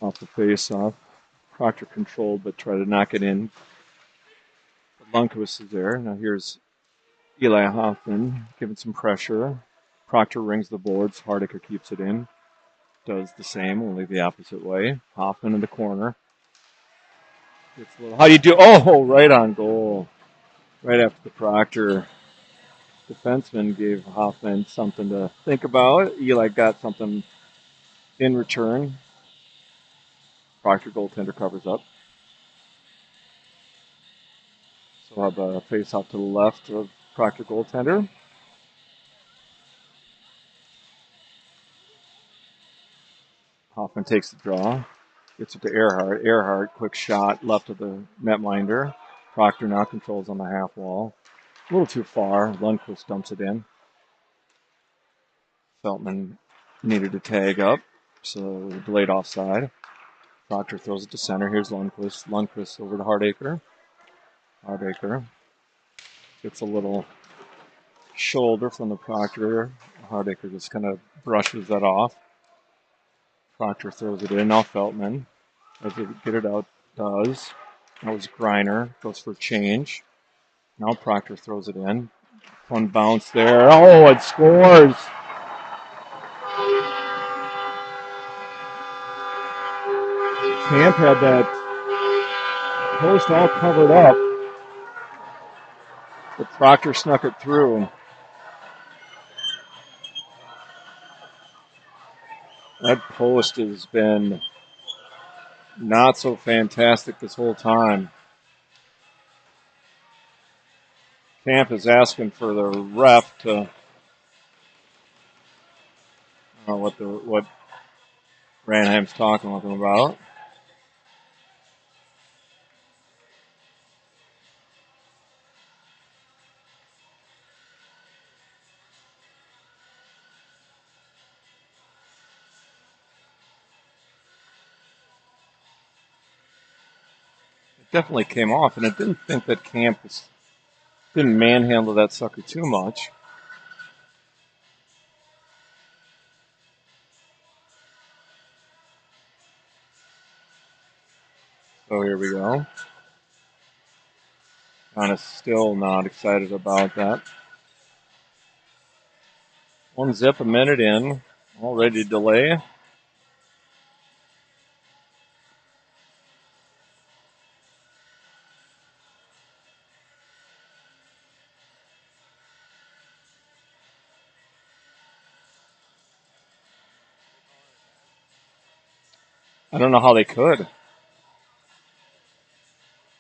off the face-off. Proctor controlled, but tried to knock it in. But Lundqvist is there. Now here's Eli Hoffman giving some pressure. Proctor rings the boards. Hardiker keeps it in. Does the same, only the opposite way. Hoffman in the corner. How do you do? Oh, right on goal. Right after the Proctor defenseman gave Hoffman something to think about. Eli got something in return. Proctor goaltender covers up. So we'll have a face off to the left of Proctor goaltender. Hoffman takes the draw. Gets it to Earhart. Earhart, quick shot left of the netminder. Proctor now controls on the half wall. A little too far. Lundqvist dumps it in. Feltman needed to tag up, so delayed offside. Proctor throws it to center. Here's Lundqvist. Lundqvist over to Hardacre. Hardacre gets a little shoulder from the Proctor. Hardacre just kind of brushes that off. Proctor throws it in. Now Feltman. Does it get it out? Does. That was Griner. Goes for change. Now Proctor throws it in. Fun bounce there. Oh, it scores. Camp had that post all covered up, but Proctor snuck it through. That post has been not so fantastic this whole time. Camp is asking for the ref to, I don't know what Ranheim's talking with him about. It definitely came off, and I didn't think that Camp didn't manhandle that sucker too much. So here we go. Kind of still not excited about that. 1-0, a minute in. Already delay. I don't know how they could.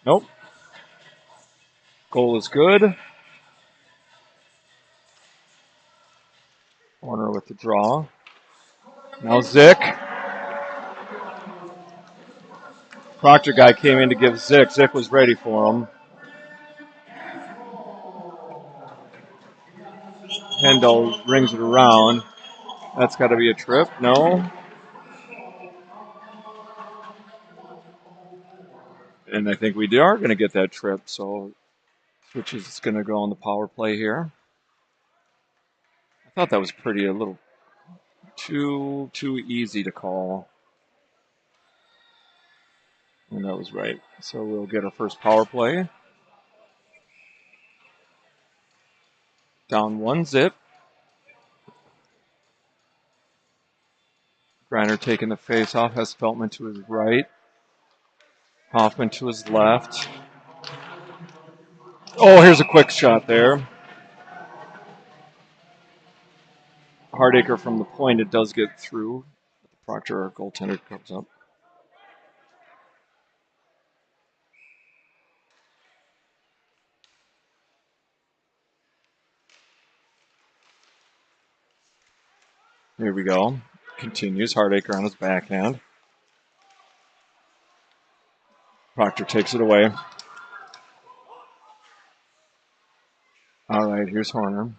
Nope. Goal is good. Corner with the draw. Now Zick. Proctor guy came in to give Zick. Zick was ready for him. Hendel rings it around. That's got to be a trip. No. And I think we are going to get that trip. So Switch is going to go on the power play here. I thought that was a little too easy to call. And that was right. So we'll get our first power play. Down 1-0. Griner taking the face off, has Feltman to his right. Hoffman to his left. Oh, here's a quick shot there. Hardacre from the point, it does get through. Proctor, our goaltender, comes up. Here we go. Continues. Hardacre on his backhand. Proctor takes it away. All right, here's Horner.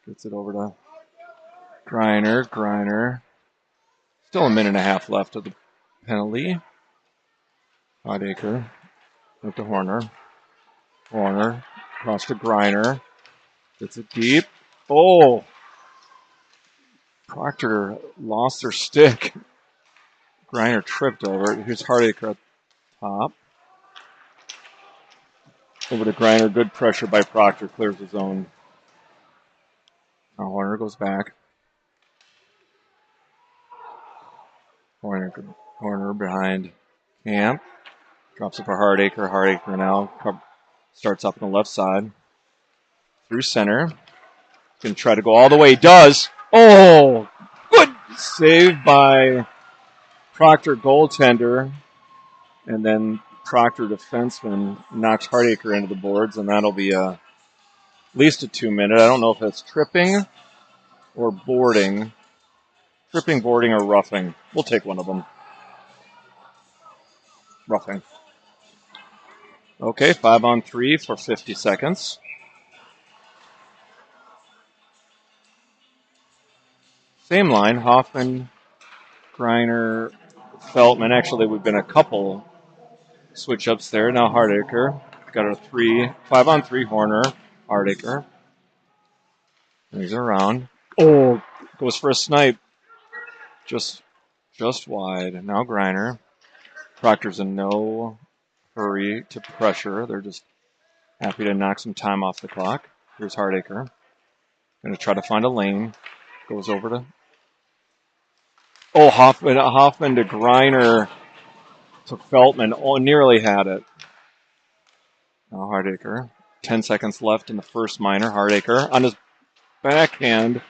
Gets it over to Griner. Griner. Still a minute and a half left of the penalty. Hardacre. Up to Horner. Horner. Across to Griner. Gets it deep. Oh! Proctor lost their stick. Griner tripped over it. Here's Hardacre at the top. Over to Griner. Good pressure by Proctor. Clears the zone. Now Horner goes back. Horner behind Camp. Drops it for Hardacre. Hardacre now starts up on the left side. Through center. Going to try to go all the way. He does. Oh, good save by Proctor goaltender. And then Proctor defenseman knocks Hardacre into the boards, and that'll be at least a 2-minute. I don't know if that's tripping or boarding. Tripping, boarding, or roughing. We'll take one of them. Roughing. Okay, 5-on-3 for 50 seconds. Same line, Hoffman, Griner, Feltman. Actually, we've been a couple switch-ups there. Now Hardacre. Got a 5-on-3 Horner, Hardacre. He's around. Oh, goes for a snipe. Just wide. Now Griner. Proctor's in no hurry to pressure. They're just happy to knock some time off the clock. Here's Hardacre. Going to try to find a lane. Goes over to... Oh, Hoffman to Griner to Feltman. Oh, nearly had it. Now Hardacre. 10 seconds left in the first minor. Hardacre on his backhand.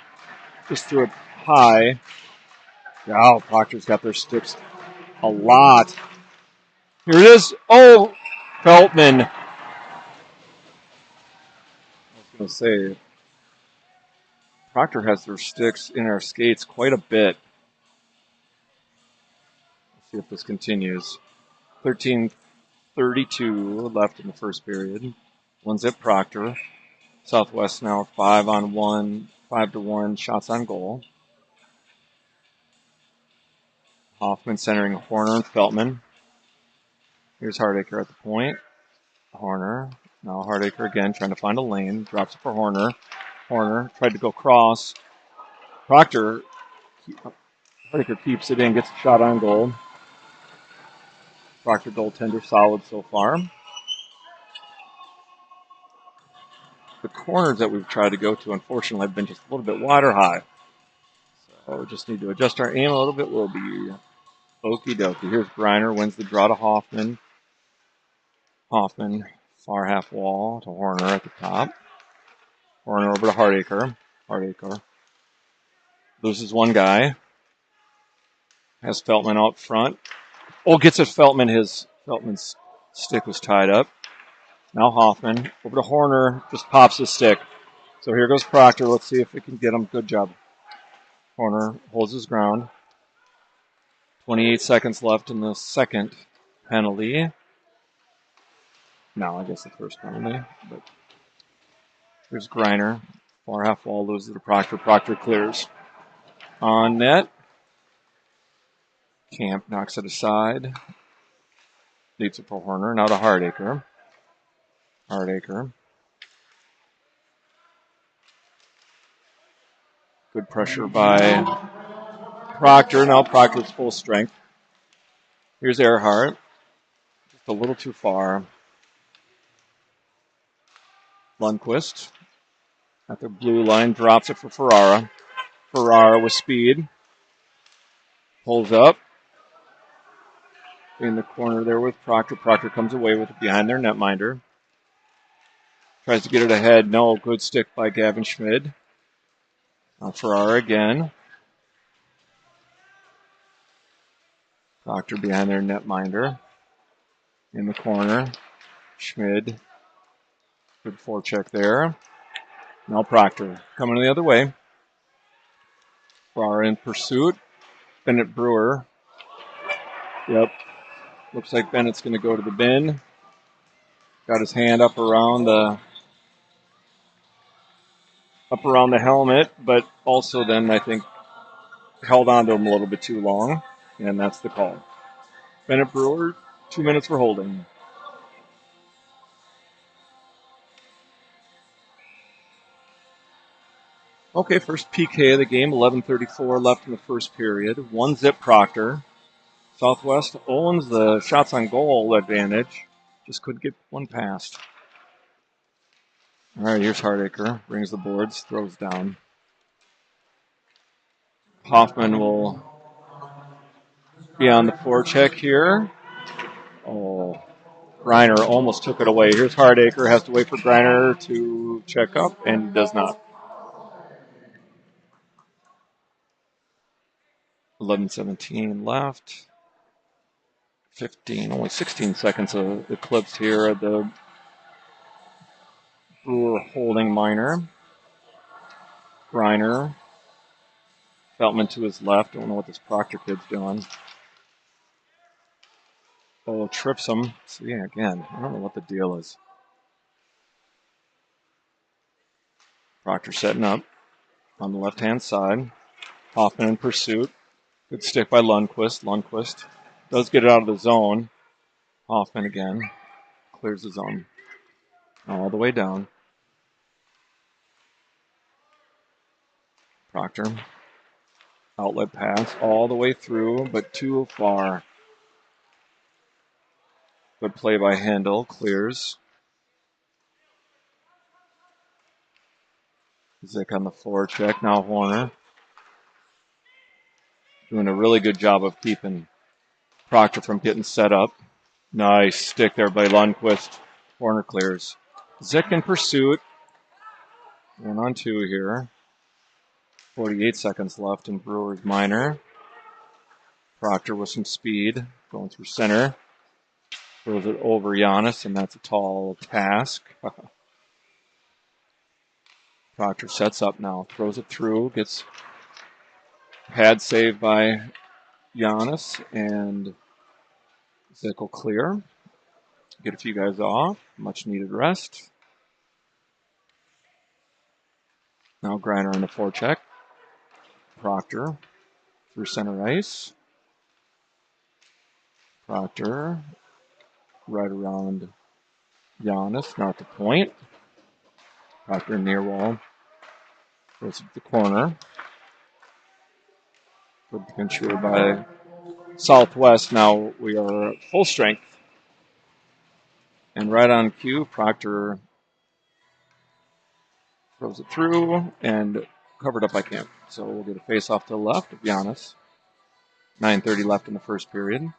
Just threw it high. Wow, Proctor's got their sticks a lot. Here it is. Oh, Feltman. I was going to say, Proctor has their sticks in our skates quite a bit. Let's see if this continues. 13:32 left in the first period. 1-0 Proctor. Southwest now 5-on-1, 5-1 shots on goal. Hoffman centering Horner and Feltman. Here's Hardacre at the point. Horner. Now Hardacre again trying to find a lane. Drops it for Horner. Horner tried to go cross. Hardacre keeps it in, gets a shot on goal. Proctor goaltender solid so far. The corners that we've tried to go to, unfortunately, have been just a little bit wide or high. So we just need to adjust our aim a little bit. We'll be okie dokie. Here's Griner, wins the draw to Hoffman. Hoffman, far half wall to Horner at the top. Horner over to Hardacre. Hardacre loses one guy. Has Feltman out front. Oh, gets it Feltman. Feltman's stick was tied up. Now Hoffman over to Horner. Just pops his stick. So here goes Proctor. Let's see if we can get him. Good job. Horner holds his ground. 28 seconds left in the second penalty. No, I guess the first penalty. But here's Griner. Far half wall loses to Proctor. Proctor clears. On net. Camp knocks it aside. Leads it for Horner. Now to Hardacre. Hardacre. Good pressure by Proctor. Now Proctor's full strength. Here's Earhart. Just a little too far. Lundqvist at the blue line drops it for Ferrara. Ferrara with speed. Pulls up. In the corner there with Proctor. Proctor comes away with it behind their netminder. Tries to get it ahead. No, good stick by Gavin Schmid. Ferrara again. Proctor behind their netminder. In the corner. Schmid. Good forecheck there. Now Proctor coming the other way. Ferrara in pursuit. Bennett Brewer. Yep. Looks like Bennett's going to go to the bin. Got his hand up around the helmet, but also then I think held onto him a little bit too long, and that's the call. Bennett Brewer, 2 minutes for holding. Okay, first PK of the game, 11:34 left in the first period. 1-0 Proctor. Southwest owns the shots on goal advantage. Just couldn't get one past. All right, here's Hardacre. Brings the boards, throws down. Hoffman will be on the forecheck here. Oh, Greiner almost took it away. Here's Hardacre. Has to wait for Greiner to check up, and does not. 11:17 left. 15, only 16 seconds of eclipse here at the Brewer holding minor. Greiner. Feltman to his left. Don't know what this Proctor kid's doing. Oh, trips him. See, again, I don't know what the deal is. Proctor setting up on the left-hand side. Hoffman in pursuit. Good stick by Lundqvist. Lundqvist does get it out of the zone. Hoffman again clears the zone. All the way down. Proctor. Outlet pass all the way through, but too far. Good play by Handel. Clears. Zick on the forecheck. Now Horner. Doing a really good job of keeping Proctor from getting set up. Nice stick there by Lundqvist. Horner clears. Zick in pursuit. 1-on-2 here. 48 seconds left in Brewers minor. Proctor with some speed. Going through center. Throws it over Giannis, and that's a tall task. Proctor sets up now. Throws it through. Gets pad saved by Giannis, and Zick will clear. Get a few guys off. Much needed rest. Now Greiner on the forecheck. Proctor through center ice. Proctor right around Giannis, not the point. Proctor near wall. Goes to the corner. Good pinch here by Southwest. Now we are full strength. And right on cue, Proctor throws it through and covered up by Camp. So we'll get a face off to the left of Giannis. 9:30 left in the first period.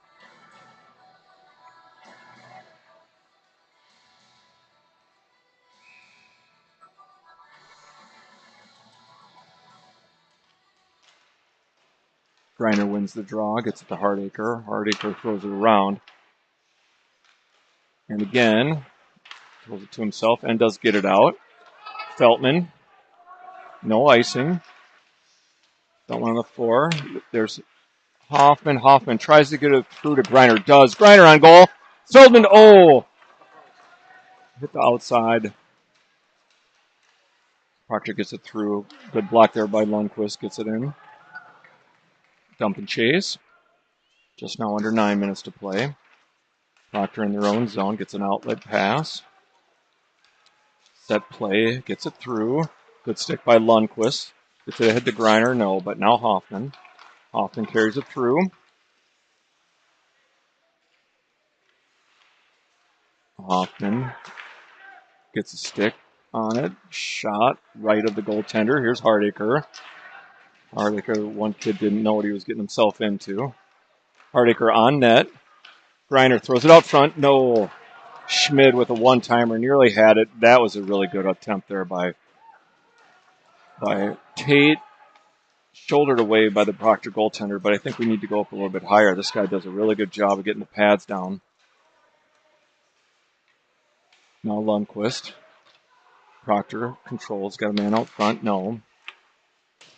Greiner wins the draw, gets it to Hardacre. Hardacre throws it around. And again, throws it to himself and does get it out. Feltman, no icing. Feltman on the floor. There's Hoffman. Hoffman tries to get it through to Greiner. Does. Greiner on goal. Feldman, oh! Hit the outside. Proctor gets it through. Good block there by Lundqvist. Gets it in. Dump and chase. Just now under 9 minutes to play. Proctor in their own zone. Gets an outlet pass. Set play. Gets it through. Good stick by Lundqvist. Gets it ahead to Greiner. No, but now Hoffman. Hoffman carries it through. Hoffman gets a stick on it. Shot right of the goaltender. Here's Hardacre. Hardacre, one kid didn't know what he was getting himself into. Hardacre on net. Greiner throws it out front. No. Schmid with a one-timer. Nearly had it. That was a really good attempt there by Tate. Shouldered away by the Proctor goaltender, but I think we need to go up a little bit higher. This guy does a really good job of getting the pads down. Now Lundqvist. Proctor controls. Got a man out front. No.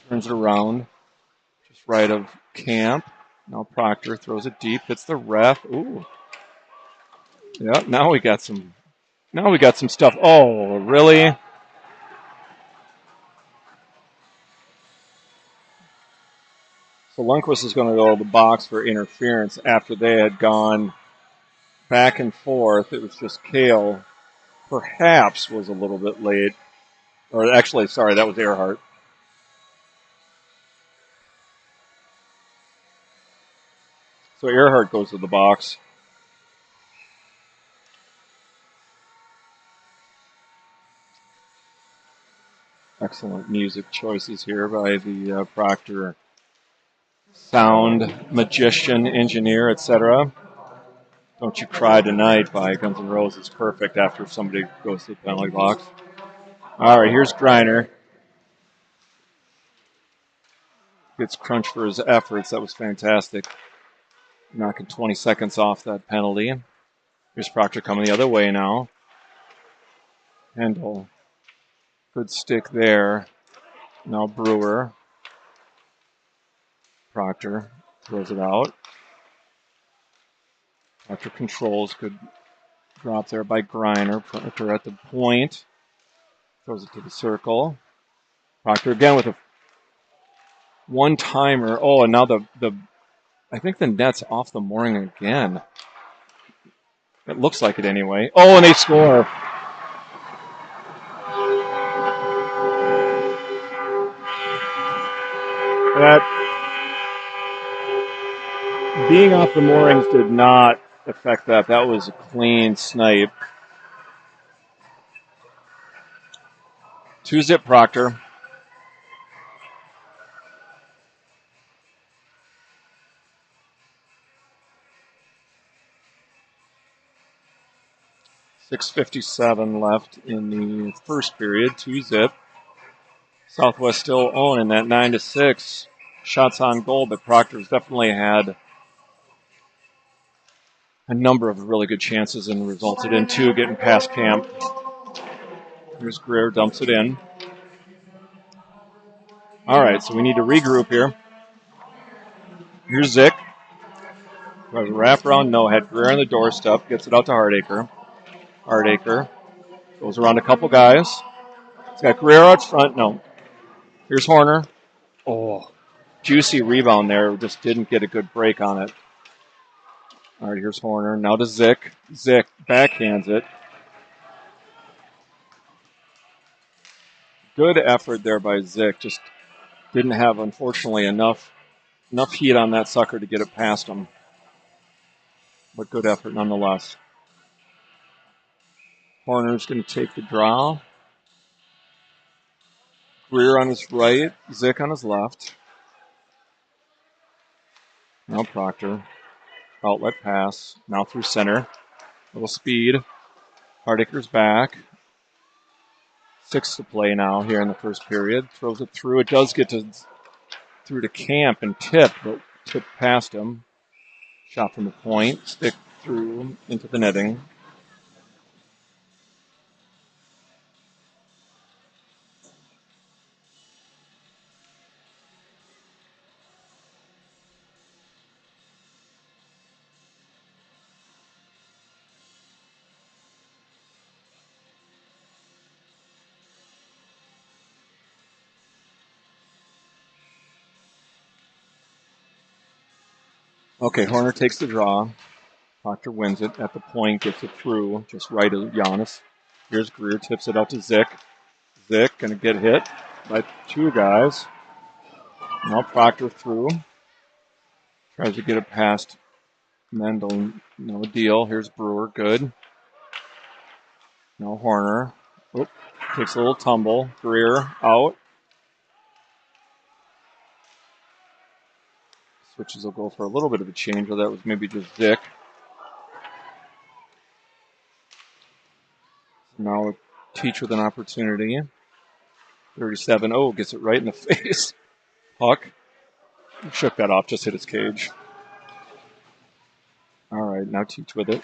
Turns it around. Just right of Camp. Now Proctor throws it deep. Hits the ref. Ooh. Yeah, now we got some stuff. Oh, really? So Lundqvist is going to go to the box for interference after they had gone back and forth. It was just Kale perhaps was a little bit late. Or actually, sorry, that was Earhart. So Earhart goes to the box. Excellent music choices here by the Proctor sound magician, engineer, etc. Don't You Cry Tonight by Guns N' Roses. Perfect after somebody goes to the penalty box. All right, here's Griner. Gets crunched for his efforts. That was fantastic. Knocking 20 seconds off that penalty. Here's Proctor coming the other way now. Hendel. Good stick there. Now Brewer. Proctor throws it out. Proctor controls. Good drop there by Griner. Proctor at the point. Throws it to the circle. Proctor again with a one-timer. Oh, and now the I think the net's off the mooring again. It looks like it anyway. Oh, and they score. That being off the moorings did not affect that. That was a clean snipe. 2-zip Proctor. .6:57 left in the first period. 2-zip. Southwest still owning that 9-6. Shots on goal, but Proctor's definitely had a number of really good chances and resulted in two getting past Camp. Here's Greer, dumps it in. All right, so we need to regroup here. Here's Zick. Tries a wraparound no-head. Greer on the doorstep. Gets it out to Hardacre. Hardacre goes around a couple guys. He's got Greer out front. No. Here's Horner. Oh, juicy rebound there. Just didn't get a good break on it. All right, here's Horner. Now to Zick. Zick backhands it. Good effort there by Zick. Just didn't have, unfortunately, enough heat on that sucker to get it past him. But good effort nonetheless. Horner's going to take the draw. Greer on his right. Zick on his left. Now Proctor. Outlet pass. Now through center. Little speed. Hardacre's back. 6 to play now here in the first period. Throws it through. It does get through to Camp and tip, but tipped past him. Shot from the point. Stick through into the netting. Okay, Horner takes the draw. Proctor wins it at the point, gets it through, just right of Giannis. Here's Greer, tips it out to Zick. Zick going to get hit by two guys. Now Proctor through. Tries to get it past Mendel. No deal. Here's Brewer, good. Now Horner. Oop, takes a little tumble. Greer out. Switches will go for a little bit of a change, but that was maybe just Zick. Now Teach with an opportunity. 37. Oh, gets it right in the face. Puck. Shook that off, just hit his cage. All right, now Teach with it.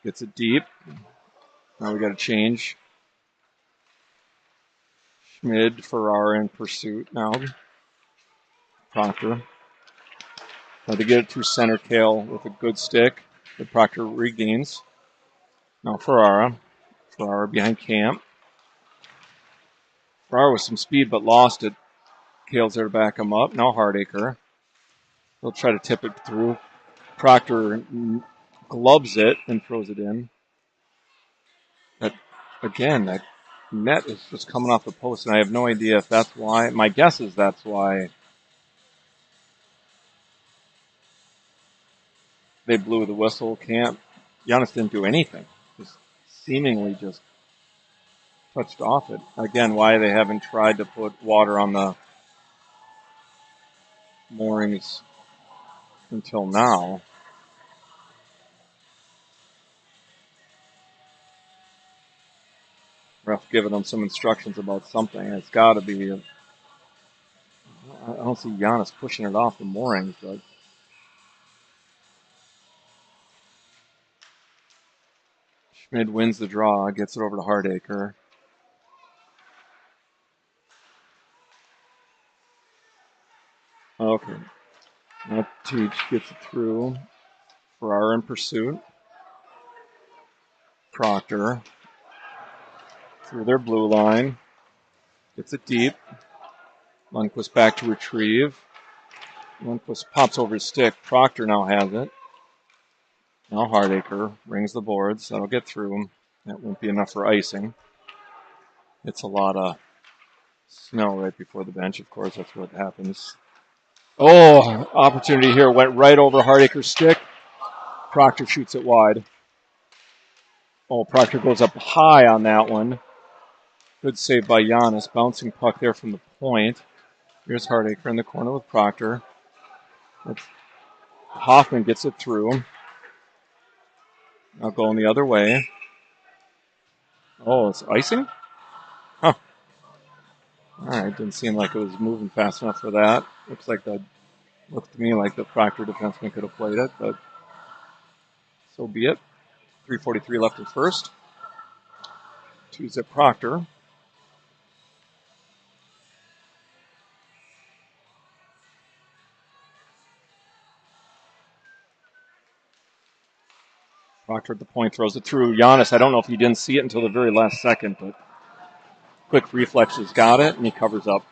Gets it deep. Now we got to change. Schmid, Ferrara in pursuit now. Proctor. Now to get it through center, Kale with a good stick. The Proctor regains. Now Ferrara. Ferrara behind Camp. Ferrara with some speed but lost it. Kale's there to back him up. Now Hardacre. He'll try to tip it through. Proctor gloves it and throws it in. That net is just coming off the post, and I have no idea if that's why. My guess is that's why they blew the whistle. Giannis didn't do anything. Just seemingly just touched off it. Again, why they haven't tried to put water on the moorings until now. Ref giving them some instructions about something. It's got to be. I don't see Giannis pushing it off the moorings, but Schmid wins the draw, gets it over to Hardacre. Okay. Now Teach gets it through. Ferrara in pursuit. Proctor through their blue line. Gets it deep. Lundqvist back to retrieve. Lundqvist pops over his stick. Proctor now has it. Now Hardacre rings the boards. That'll get through him. That won't be enough for icing. It's a lot of snow right before the bench. Of course, that's what happens. Oh, opportunity here. Went right over Hardacre's stick. Proctor shoots it wide. Oh, Proctor goes up high on that one. Good save by Giannis. Bouncing puck there from the point. Here's Hardacre in the corner with Proctor. Hoffman gets it through. Now going the other way. Oh, it's icing? Huh. All right, didn't seem like it was moving fast enough for that. Looked to me like the Proctor defenseman could have played it, but so be it. 3:43 left in first. 2-zip Proctor. Proctor at the point throws it through. Giannis, I don't know if he didn't see it until the very last second, but quick reflexes got it, and he covers up.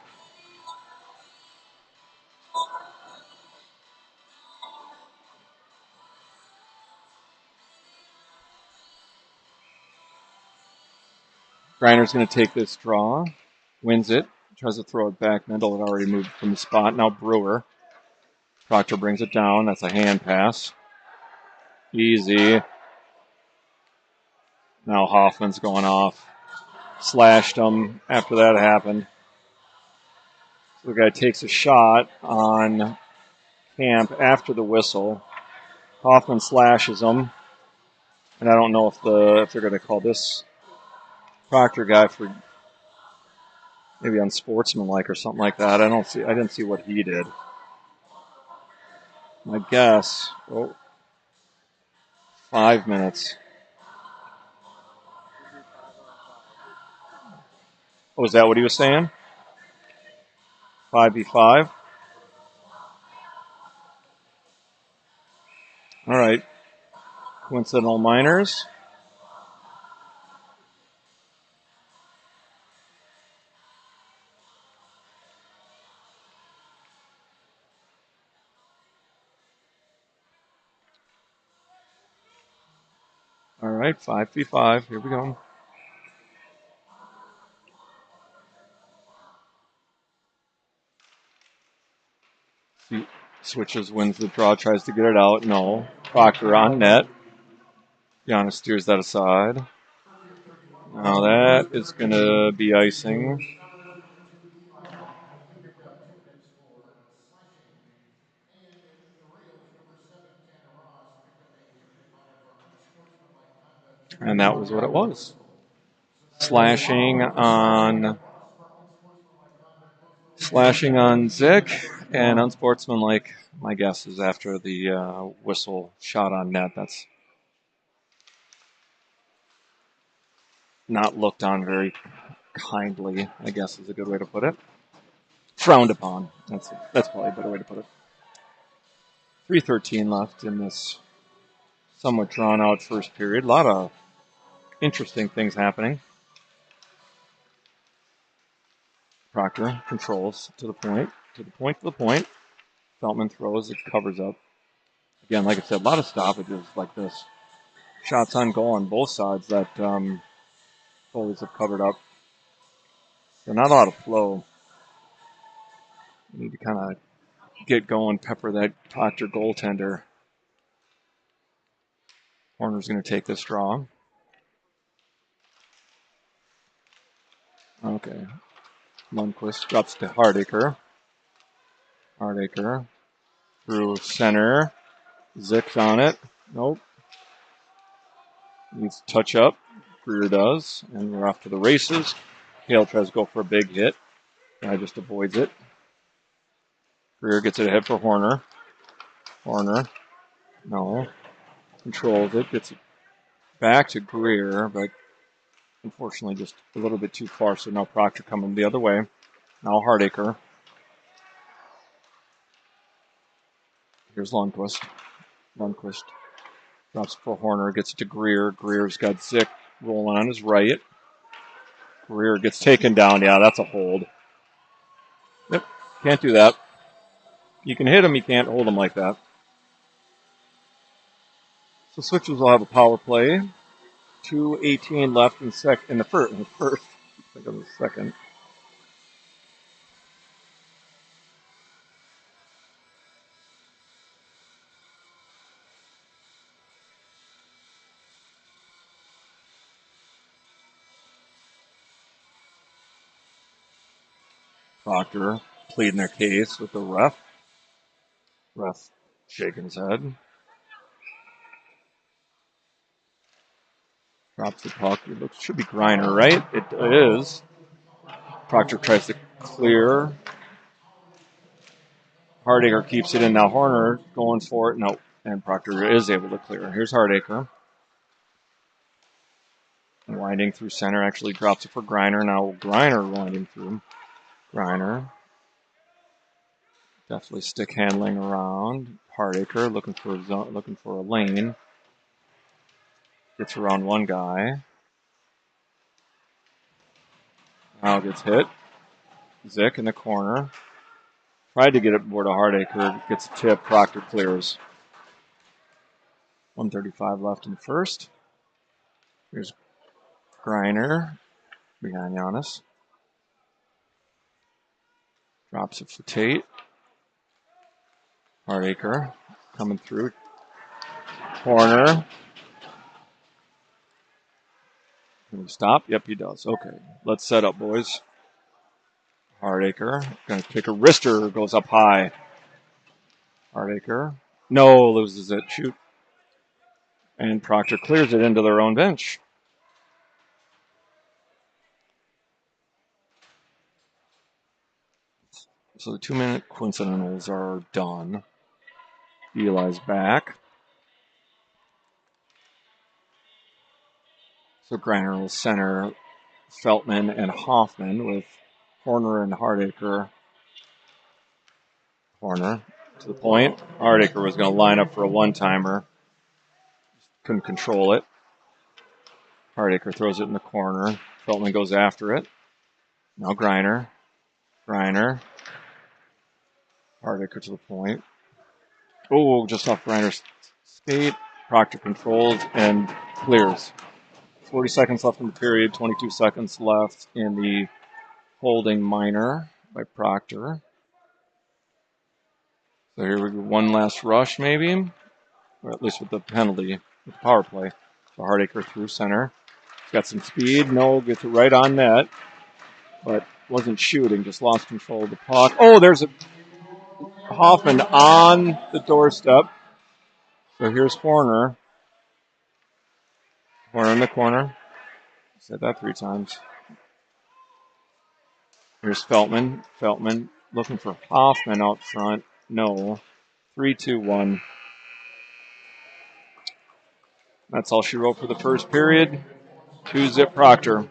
Griner's going to take this draw, wins it, tries to throw it back. Mendel had already moved from the spot. Now Brewer. Proctor brings it down. That's a hand pass. Easy. Now Hoffman's going off. Slashed him after that happened. So the guy takes a shot on Camp after the whistle. Hoffman slashes him. And I don't know if they're going to call this Proctor guy for maybe unsportsmanlike or something like that. I didn't see what he did. My guess, 5 minutes. Oh, is that what he was saying? 5v5. All right. Coincidental minors. All right, 5v5. Here we go. He switches, wins the draw, tries to get it out. No. Proctor on net. Giannis steers that aside. Now that is going to be icing. And that was what it was. Slashing on Zick, and unsportsmanlike, my guess is after the whistle shot on net. That's not looked on very kindly, I guess is a good way to put it. Frowned upon. That's probably a better way to put it. 3:13 left in this somewhat drawn out first period. A lot of interesting things happening. Proctor controls to the point. Feltman throws, it covers up. Again, like I said, a lot of stoppages like this. Shots on goal on both sides that goalies have covered up. So not a lot of flow. You need to kind of get going, pepper that Proctor goaltender. Horner's going to take this draw. Okay. Lundquist drops to Hardacre. Hardacre through center. Zick's on it. Nope. Needs to touch up. Greer does. And we're off to the races. Hale tries to go for a big hit. Guy just avoids it. Greer gets it ahead for Horner. Horner. No. Controls it. Gets it back to Greer, but unfortunately just a little bit too far. So now Proctor coming the other way. Now Hardacre. Here's Lundquist. Lundquist drops for Horner. Gets it to Greer. Greer's got Zick rolling on his right. Greer gets taken down. Yeah, that's a hold. Yep. Can't do that. You can hit him. You can't hold him like that. So Switchers will have a power play. 2:18 left in the first. I think of the second. Proctor pleading their case with the ref. Ref shaking his head. Drops the puck. It should be Griner, right? It is. Proctor tries to clear. Hardacre keeps it in. Now Horner going for it. No. And Proctor is able to clear. Here's Hardacre. Winding through center. Actually drops it for Griner. Now Griner winding through. Griner. Definitely stick handling around. Hardacre looking for a lane. Gets around one guy. Now gets hit. Zick in the corner. Tried to get it more to Hardacre. Gets a tip. Proctor clears. 1:35 left in the first. Here's Griner behind Giannis. Drops it for Tate. Hardacre coming through. Corner. Can he stop? Yep, he does. Okay, let's set up, boys. Hardacre going to kick a wrister. Goes up high. Hardacre. No, loses it. Shoot. And Proctor clears it into their own bench. So the 2-minute coincidentals are done. Eli's back. So Griner will center Feltman and Hoffman with Horner and Hardacre. Horner to the point. Hardacre was going to line up for a one-timer. Couldn't control it. Hardacre throws it in the corner. Feltman goes after it. Now Griner. Griner. Hardacre to the point. Oh, just off Griner's skate. Proctor controls and clears. 40 seconds left in the period. 22 seconds left in the holding minor by Proctor. So here we go. One last rush, maybe. Or at least with the penalty, with the power play. So Hardacre through center. He's got some speed. No, gets it right on net. But wasn't shooting, just lost control of the puck. Oh, there's a Hoffman on the doorstep. So here's Horner. Horner in the corner. Said that 3 times. Here's Feltman. Feltman looking for Hoffman out front. No. 3-2-1. That's all she wrote for the first period. 2-zip Proctor.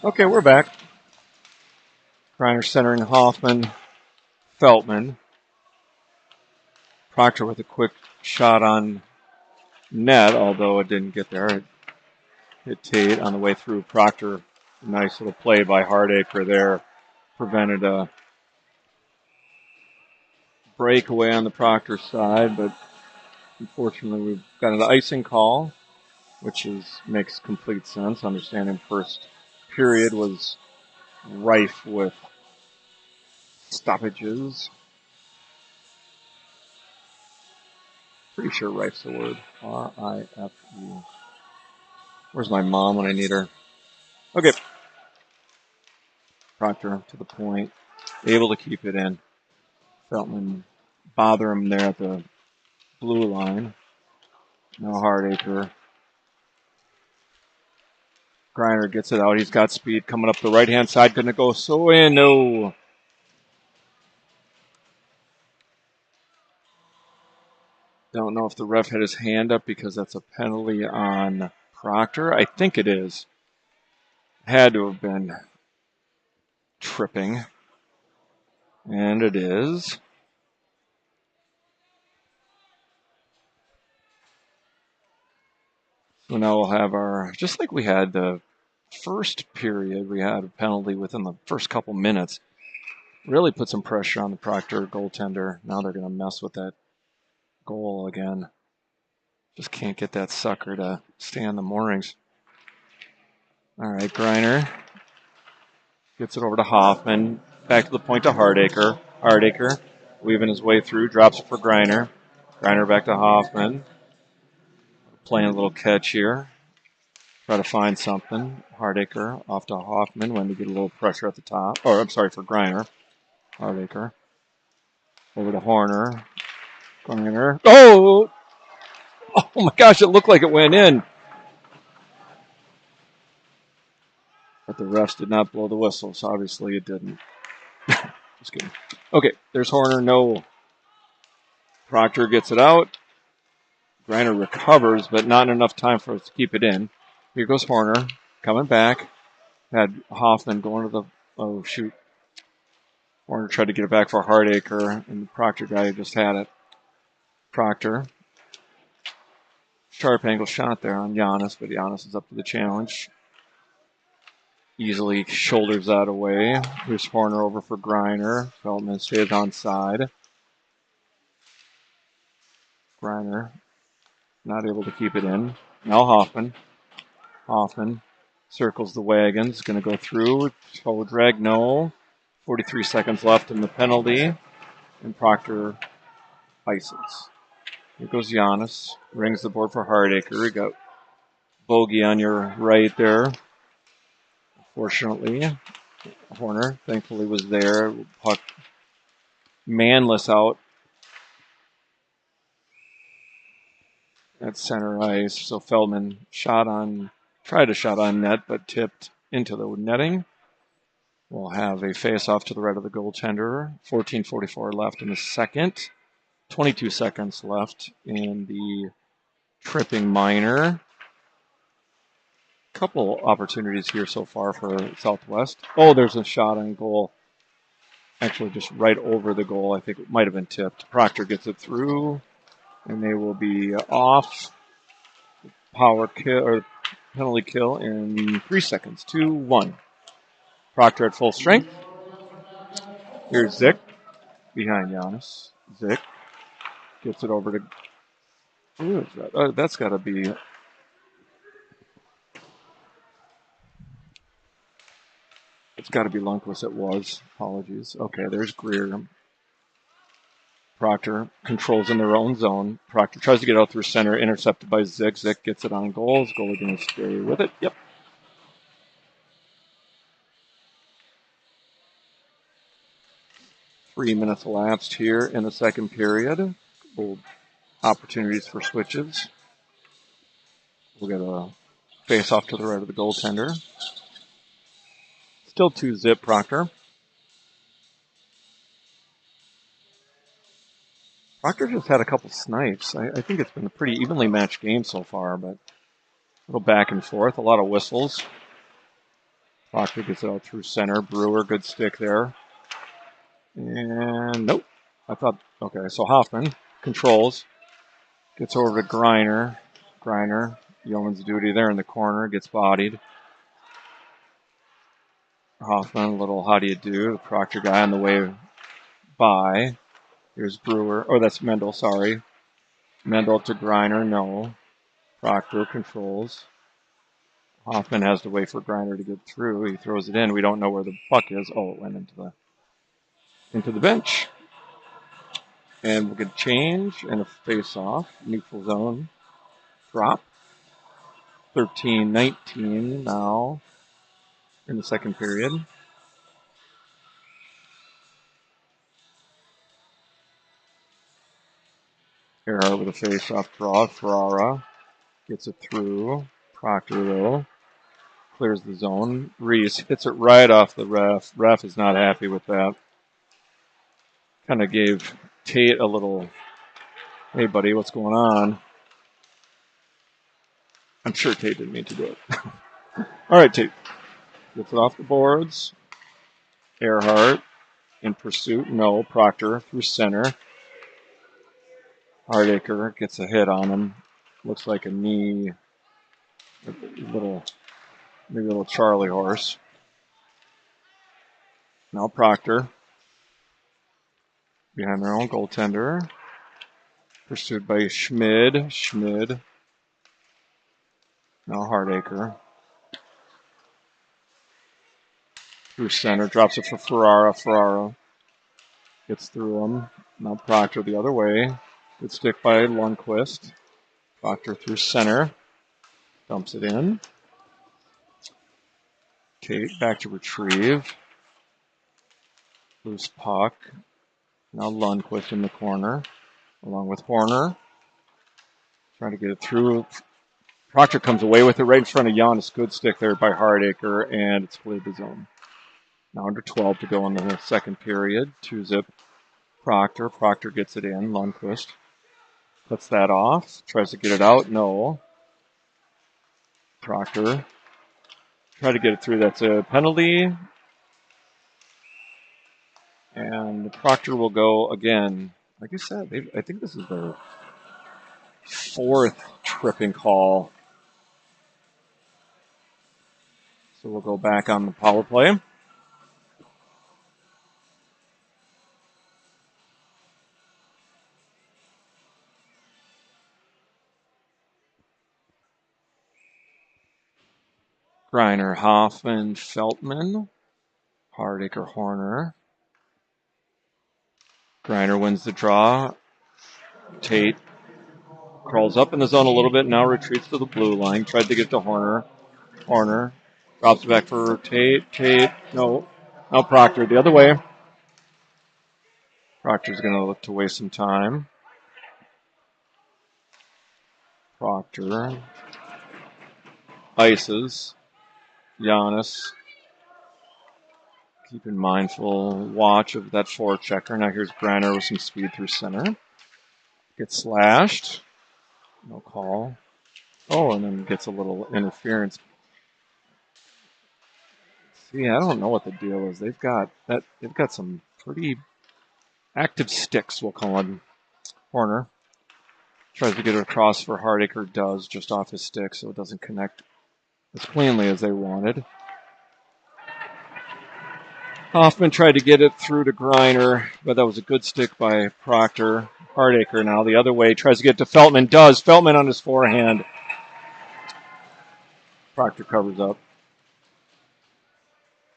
Okay, we're back. Griner centering Hoffman, Feltman. Proctor with a quick shot on net, although it didn't get there. It hit Tate on the way through. Proctor, nice little play by Hardacre there. Prevented a breakaway on the Proctor side, but unfortunately we've got an icing call, which makes complete sense. Understanding first period was rife with stoppages. Pretty sure rife's the word. R-I-F-E. Where's my mom when I need her? Okay. Proctor to the point. Able to keep it in. Feltman bother him there at the blue line. No Hardacre. Griner gets it out. He's got speed coming up the right-hand side. Going to go so in. No. Don't know if the ref had his hand up because that's a penalty on Proctor. I think it is. Had to have been tripping. And it is. So now we'll have our, just like we had the first period, we had a penalty within the first couple minutes. Really put some pressure on the Proctor goaltender. Now they're going to mess with that goal again. Just can't get that sucker to stay on the moorings. All right, Griner gets it over to Hoffman. Back to the point to Hardacre. Hardacre weaving his way through, drops it for Griner. Griner back to Hoffman. Playing a little catch here. Try to find something. Hardacre off to Hoffman when we get a little pressure at the top. Or, I'm sorry, for Griner. Hardacre. Over to Horner. Griner. Oh! Oh my gosh, it looked like it went in. But the refs did not blow the whistle, so obviously it didn't. Just kidding. Okay, there's Horner. No. Proctor gets it out. Griner recovers, but not enough time for us to keep it in. Here goes Horner. Coming back. Had Hoffman going to the... Oh, shoot. Horner tried to get it back for Hardacre, and the Proctor guy just had it. Proctor. Sharp angle shot there on Giannis, but Giannis is up to the challenge. Easily shoulders that away. Here's Horner over for Griner. Feldman stays on side. Griner not able to keep it in. Now Hoffman. Hoffman circles the wagons. Going to go through. Toe drag, no. 43 seconds left in the penalty. And Proctor ices. Here goes Giannis. Rings the board for Hardacre. We got Bogey on your right there. Fortunately, Horner thankfully was there. Puck manless out at center ice. So Feldman tried a shot on net, but tipped into the netting. We'll have a face-off to the right of the goaltender. 14:44 left in the second. 22 seconds left in the tripping minor. Couple opportunities here so far for Southwest. Oh, there's a shot on goal. Actually, just right over the goal. I think it might have been tipped. Proctor gets it through, and they will be off. Power kill or penalty kill in 3 seconds. 2-1. Proctor at full strength. Here's Zick behind Giannis. Zick gets it over to. Who is that? Oh, that's got to be. It's got to be Lundqvist. It was. Apologies. Okay, there's Greer. Proctor controls in their own zone. Proctor tries to get out through center, intercepted by Zick. Zick gets it on goals. Goalie going to stay with it. Yep. 3 minutes elapsed here in the second period. Couple opportunities for switches. We'll get a face off to the right of the goaltender. Still 2-zip Proctor. Proctor just had a couple snipes. I think it's been a pretty evenly matched game so far, but a little back and forth, a lot of whistles. Proctor gets it out through center. Brewer, good stick there. And nope. I thought, okay, so Hoffman controls. Gets over to Griner. Griner, yeoman's duty there in the corner, gets bodied. Hoffman, a little how do you do? The Proctor guy on the way by. Here's Brewer. Oh, that's Mendel, sorry. Mendel to Griner, no. Proctor controls. Hoffman has to wait for Griner to get through. He throws it in. We don't know where the puck is. Oh, it went into the bench. And we'll get a change and a face-off. Neutral zone. Drop. 13-19 now in the second period. Earhart with a face-off draw. Ferrara gets it through. Proctor, though, clears the zone. Reese hits it right off the ref. Ref is not happy with that. Kind of gave Tate a little, hey, buddy, what's going on? I'm sure Tate didn't mean to do it. All right, Tate. Gets it off the boards. Earhart in pursuit. No. Proctor through center. Hardacre gets a hit on him. Looks like a knee. Maybe a little Charlie horse. Now Proctor. Behind their own goaltender. Pursued by Schmid. Schmid. Now Hardacre. Through center. Drops it for Ferrara. Ferrara gets through him. Now Proctor the other way. Good stick by Lundqvist. Proctor through center. Dumps it in. Tate back to retrieve. Loose puck. Now Lundqvist in the corner. Along with Horner. Trying to get it through. Proctor comes away with it right in front of Giannis. Good stick there by Hardacre, and it's cleared the zone. Now under 12 to go in the second period. 2-zip. Proctor. Proctor gets it in. Lundqvist puts that off. Tries to get it out. No. Proctor. Try to get it through. That's a penalty. And Proctor will go again. Like I said, I think this is their fourth tripping call. So we'll go back on the power play. Griner, Hoffman, Feltman, Hardacre, Horner. Griner wins the draw. Tate crawls up in the zone a little bit, now retreats to the blue line. Tried to get to Horner. Horner drops it back for Tate. Tate, no. Now Proctor the other way. Proctor's going to look to waste some time. Proctor ices. Giannis. Keeping mindful watch of that forechecker. Now here's Griner with some speed through center. Gets slashed. No call. Oh, and then gets a little interference. See, I don't know what the deal is. They've got some pretty active sticks, we'll call them. Horner tries to get it across for Hardacre, does just off his stick, so it doesn't connect as cleanly as they wanted. Hoffman tried to get it through to Griner, but that was a good stick by Proctor. Hardacre now the other way, tries to get to Feltman, does. Feltman on his forehand. Proctor covers up.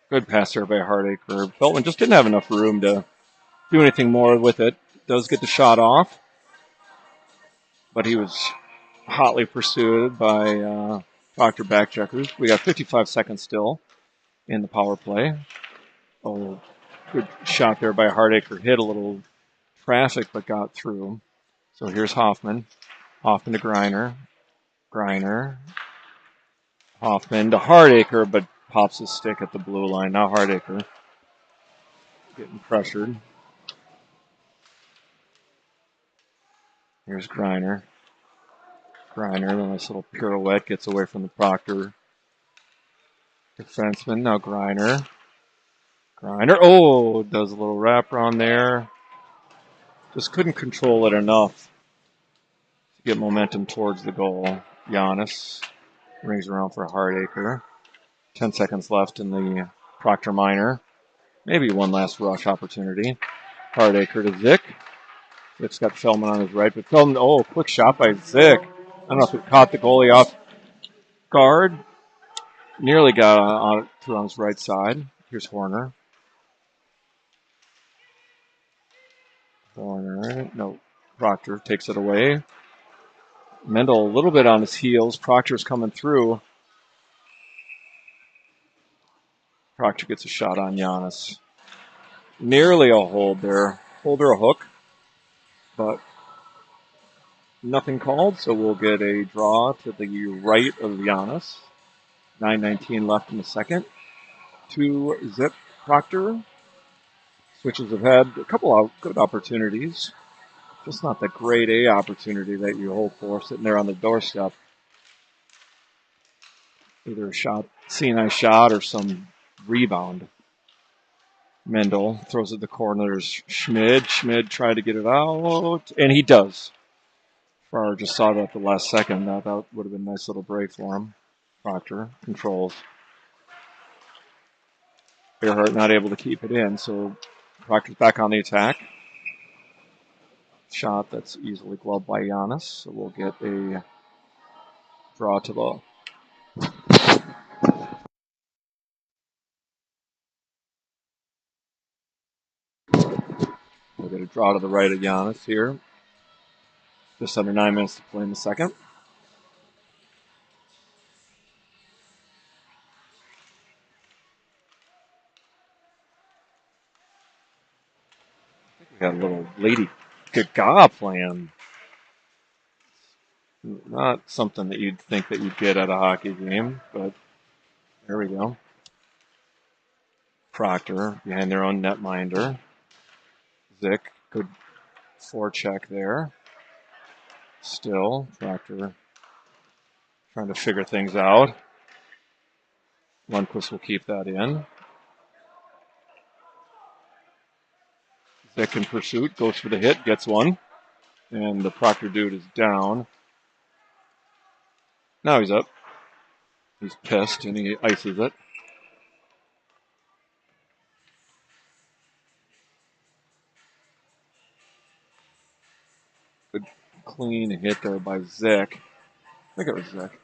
Good pass there by Hardacre. Feltman just didn't have enough room to do anything more with it. Does get the shot off, but he was hotly pursued by Proctor backcheckers. We got 55 seconds still in the power play. Oh, good shot there by Hardacre. Hit a little traffic, but got through. So here's Hoffman. Hoffman to Griner. Griner. Hoffman to Hardacre, but pops his stick at the blue line. Now Hardacre getting pressured. Here's Griner. Griner, a nice little pirouette, gets away from the Proctor Defenseman, now Griner. Oh, does a little wraparound there. Just couldn't control it enough to get momentum towards the goal. Giannis rings around for Hardacre. 10 seconds left in the Proctor minor. Maybe one last rush opportunity. Hardacre to Zick. Zick's got Feldman on his right, but Feldman, quick shot by Zick. I don't know if it caught the goalie off guard. Nearly got on his right side. Here's Horner. No, Proctor takes it away. Mendel a little bit on his heels. Proctor's coming through. Proctor gets a shot on Giannis. Nearly a hold there. Hold or a hook, but nothing called, so we'll get a draw to the right of Giannis. 9:19 left in the second. 2-zip Proctor. Switches have had a couple of good opportunities. Just not the grade A opportunity that you hope for, sitting there on the doorstep. Either a shot, CNI shot, or some rebound. Mendel throws it the corner. There's Schmid. Schmid tried to get it out, and he does. Farrar just saw that at the last second. That would have been a nice little break for him. Proctor controls. Earhart not able to keep it in, so Proctor's back on the attack. Shot that's easily gloved by Giannis, so we'll get a draw to the right of Giannis here. Just under 9 minutes to play in the second. We got a little Lady Gaga playing. Not something that you'd think that you'd get at a hockey game, but there we go. Proctor behind their own netminder. Zick, good forecheck there. Still, Proctor trying to figure things out. Lundqvist will keep that in. Zick in pursuit, goes for the hit, gets one. And the Proctor dude is down. Now he's up. He's pissed and he ices it. Good clean hit there by Zick. I think it was Zick.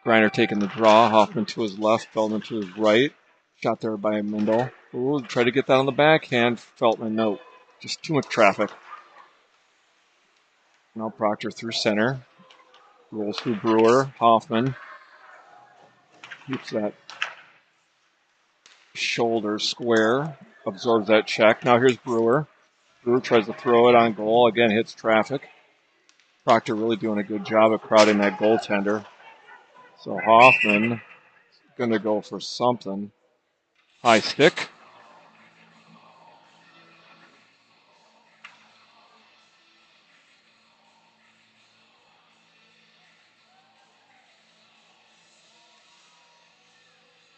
Griner taking the draw. Hoffman to his left, Feldman to his right. Shot there by Mendel. Ooh, try to get that on the backhand. Feltman, no. Just too much traffic. Now Proctor through center. Rolls through Brewer. Hoffman keeps that shoulder square. Absorbs that check. Now here's Brewer. Brewer tries to throw it on goal. Again, hits traffic. Proctor really doing a good job of crowding that goaltender. So Hoffman going to go for something. High stick.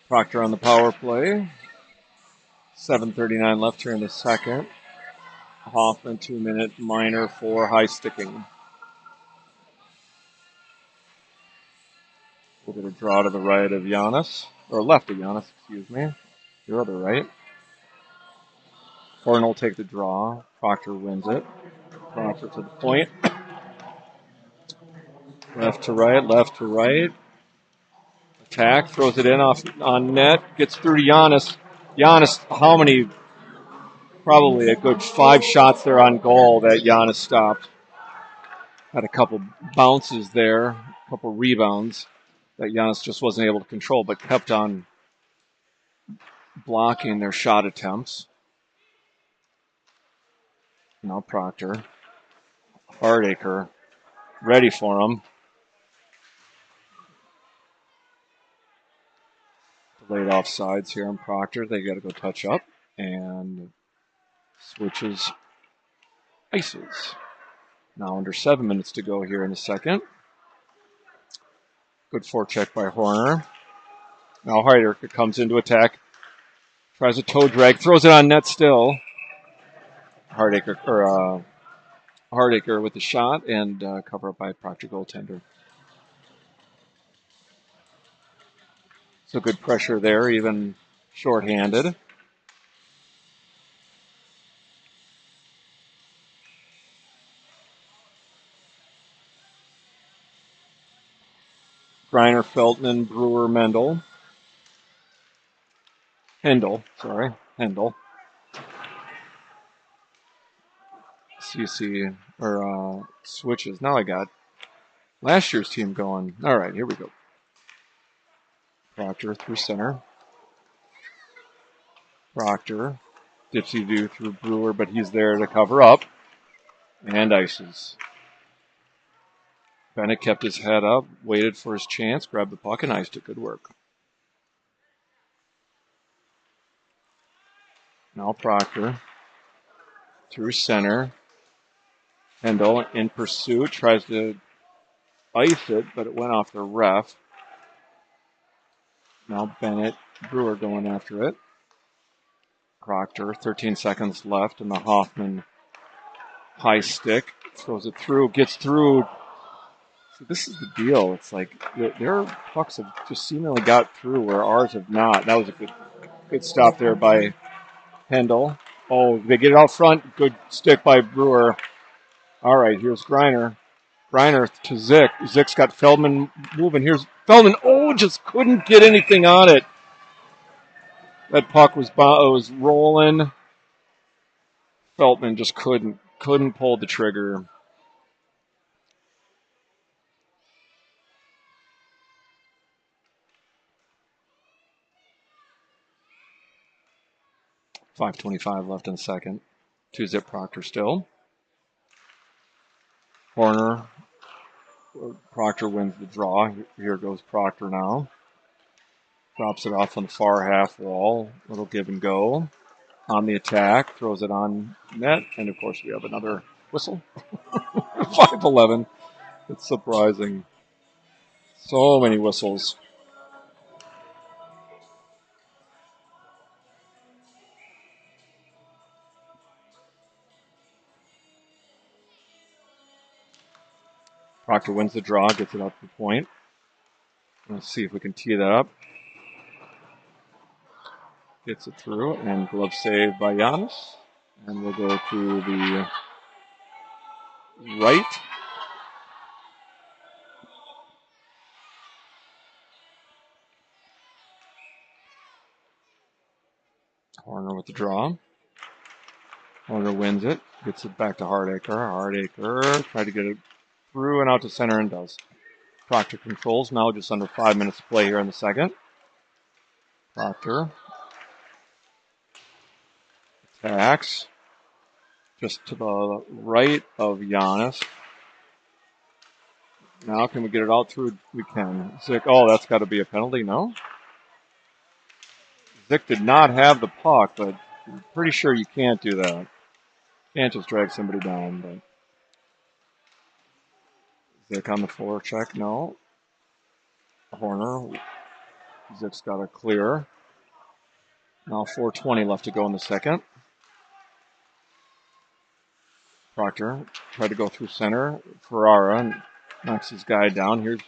Proctor on the power play. 7:39 left here in the second. Hoffman 2-minute minor for high sticking. We'll get a draw to the right of Giannis, or left of Giannis, excuse me. Your other right. Horn will take the draw. Proctor wins it. Proctor to the point. Left to right. Attack, throws it in off on net, gets through to Giannis. Giannis, how many? Probably a good 5 shots there on goal that Giannis stopped. Had a couple bounces there, a couple rebounds that Giannis just wasn't able to control, but kept on blocking their shot attempts. Now Proctor. Hardacre. Ready for him. Delayed offsides here on Proctor. They got to go touch up and switches ices. Now under 7 minutes to go here in the second. Good forecheck by Horner. Now Hardacre comes into attack. Tries a toe drag. Throws it on net still. Hardacre with the shot and cover up by Proctor goaltender. So good pressure there, even shorthanded. Griner, Feltman, Brewer, Hendel. CC, or switches. Now I got last year's team going. All right, here we go. Proctor through center. Proctor. Dipsy-do through Brewer, but he's there to cover up. And ices. Bennett kept his head up, waited for his chance, grabbed the puck, and iced it. Good work. Now Proctor through center. Hendel in pursuit, tries to ice it, but it went off the ref. Now Bennett, Brewer going after it. Proctor, 13 seconds left, and the Hoffman high stick throws it through, gets through. See, this is the deal. It's like their pucks have just seemingly got through where ours have not. That was a good stop there by Hendel. Oh, they get it out front. Good stick by Brewer. All right, here's Griner. Griner to Zick. Zick's got Feldman moving. Here's Feldman. Oh, just couldn't get anything on it. That puck was rolling. Feldman just couldn't pull the trigger. .525 left in the second. 2-zip Proctor still. Horner. Proctor wins the draw. Here goes Proctor now. Drops it off on the far half wall. Little give and go. On the attack. Throws it on net. And, of course, we have another whistle. 5-11. It's surprising. So many whistles. Proctor wins the draw. Gets it up to the point. Let's see if we can tee that up. Gets it through, and glove save by Giannis. And we'll go to the right. Horner with the draw. Horner wins it. Gets it back to Hardacre. Hardacre tried to get it through and out to center and does. Proctor controls now, just under 5 minutes to play here in the second. Proctor attacks just to the right of Giannis. Now can we get it out through? We can. Zick, oh, that's got to be a penalty, no? Zick did not have the puck, but I'm pretty sure you can't do that. Can't just drag somebody down, but Zick on the forecheck, no. Horner. Zick's got a clear. Now 4:20 left to go in the second. Proctor tried to go through center. Ferrara knocks his guy down. Here's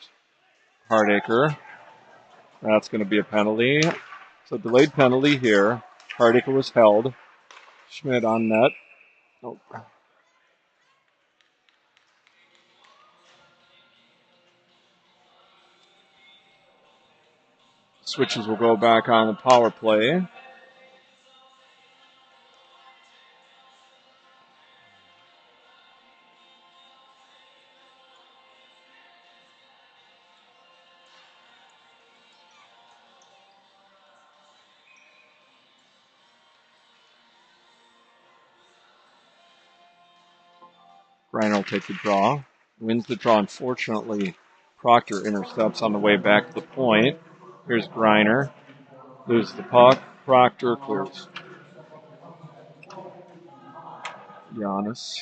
Hardacre. That's going to be a penalty. So delayed penalty here. Hardacre was held. Schmidt on net. Oh. Switches will go back on the power play. Griner will take the draw. Wins the draw. Unfortunately, Proctor intercepts on the way back to the point. Here's Griner. Loses the puck. Proctor clears. Giannis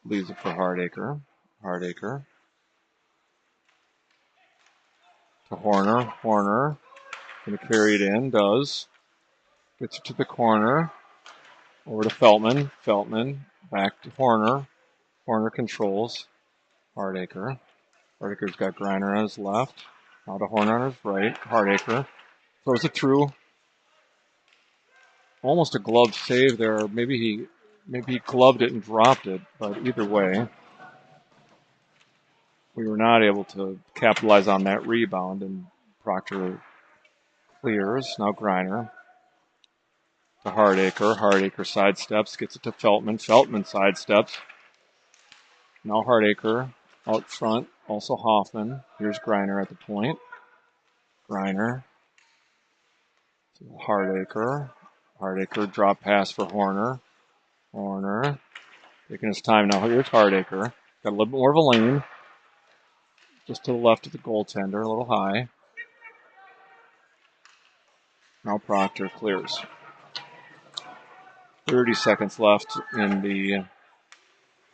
leaves it for Hardacre. Hardacre to Horner. Horner going to carry it in. Does. Gets it to the corner. Over to Feltman. Feltman back to Horner. Horner controls. Hardacre. Hardacre's got Griner on his left. Now to Horner on his right. Hardacre throws it through. Almost a gloved save there. Maybe he gloved it and dropped it. But either way, we were not able to capitalize on that rebound. And Proctor clears. Now Griner to Hardacre. Hardacre sidesteps. Gets it to Feltman. Feltman sidesteps. Now Hardacre out front. Also Hoffman. Here's Griner at the point. Griner to Hardacre. Hardacre drop pass for Horner. Horner taking his time now. Here's Hardacre. Got a little bit more of a lane. Just to the left of the goaltender. A little high. Now Proctor clears. 30 seconds left in the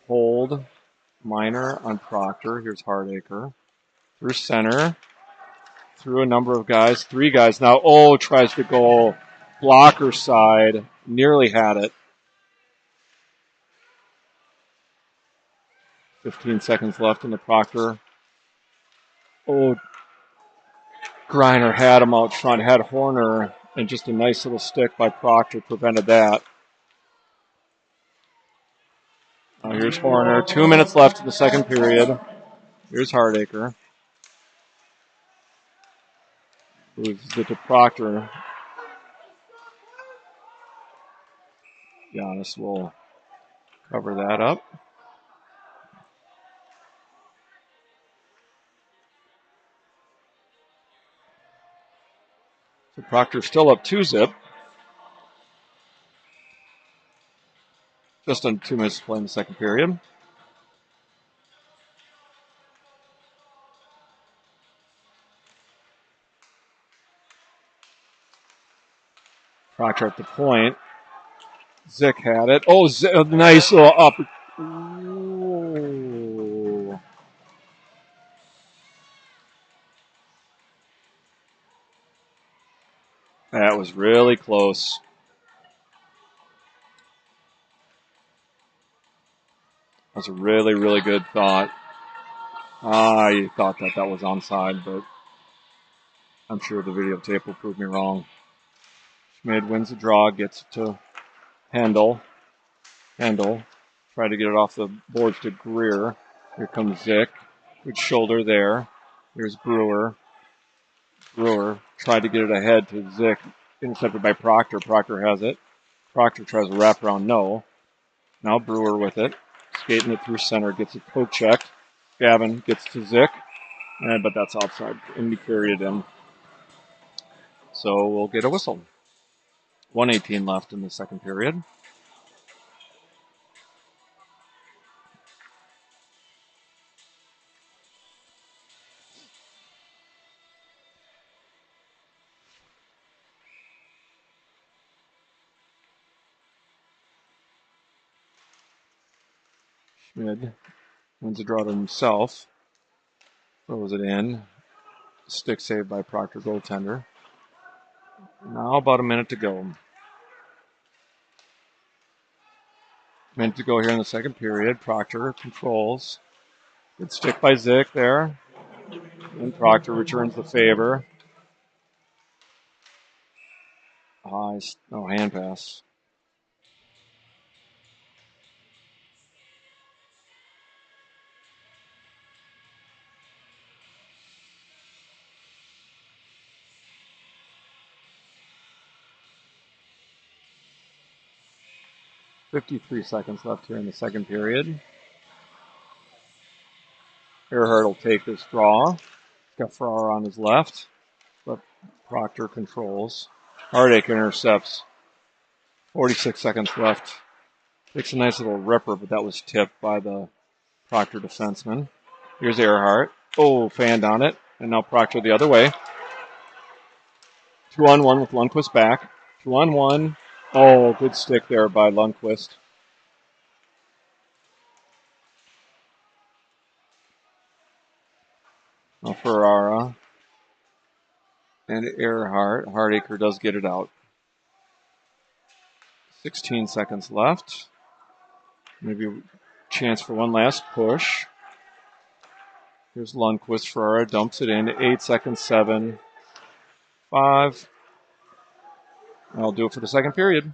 hold. Minor on Proctor. Here's Hardacre. Through center. Through a number of guys. 3 guys now. Oh, tries to go blocker side. Nearly had it. 15 seconds left in the Proctor. Oh, Griner had him out front. Had Horner. And just a nice little stick by Proctor prevented that. Now here's Horner. 2 minutes left in the second period. Here's Hardacre. Moves it to Proctor. Giannis will cover that up. So Proctor's still up 2-zip. Just under 2 minutes to play in the second period. Proctor at the point. Zick had it. Oh, nice little up. Ooh. That was really close. That was a really, really good thought. I thought that was onside, but I'm sure the videotape will prove me wrong. Schmid wins the draw, gets it to Handel. Handel tried to get it off the boards to Greer. Here comes Zick. Good shoulder there. Here's Brewer. Brewer tried to get it ahead to Zick. Intercepted by Proctor. Proctor has it. Proctor tries to wrap around. No. Now Brewer with it. Skating it through center. Gets it poke checked. Gavin gets to Zick. But that's offside. And he carried it in. So we'll get a whistle. 1:18 left in the second period. Schmid wins a draw to himself. Throws it in. Stick saved by Proctor goaltender. Now about a minute to go. Minute to go here in the second period. Proctor controls. Good stick by Zick there. And Proctor returns the favor. No hand pass. .53 seconds left here in the second period. Earhart will take this draw. Got Farrar on his left, but Proctor controls. Hardacre intercepts. 46 seconds left. Takes a nice little ripper, but that was tipped by the Proctor defenseman. Here's Earhart. Oh, fanned on it. And now Proctor the other way. 2-on-1 with Lundqvist back. 2-on-1. Oh, good stick there by Lundqvist. Ferrara and Earhart. Hardacre does get it out. 16 seconds left. Maybe a chance for one last push. Here's Lundqvist. Ferrara dumps it in. 8 seconds, 7, 5. I'll do it for the second period.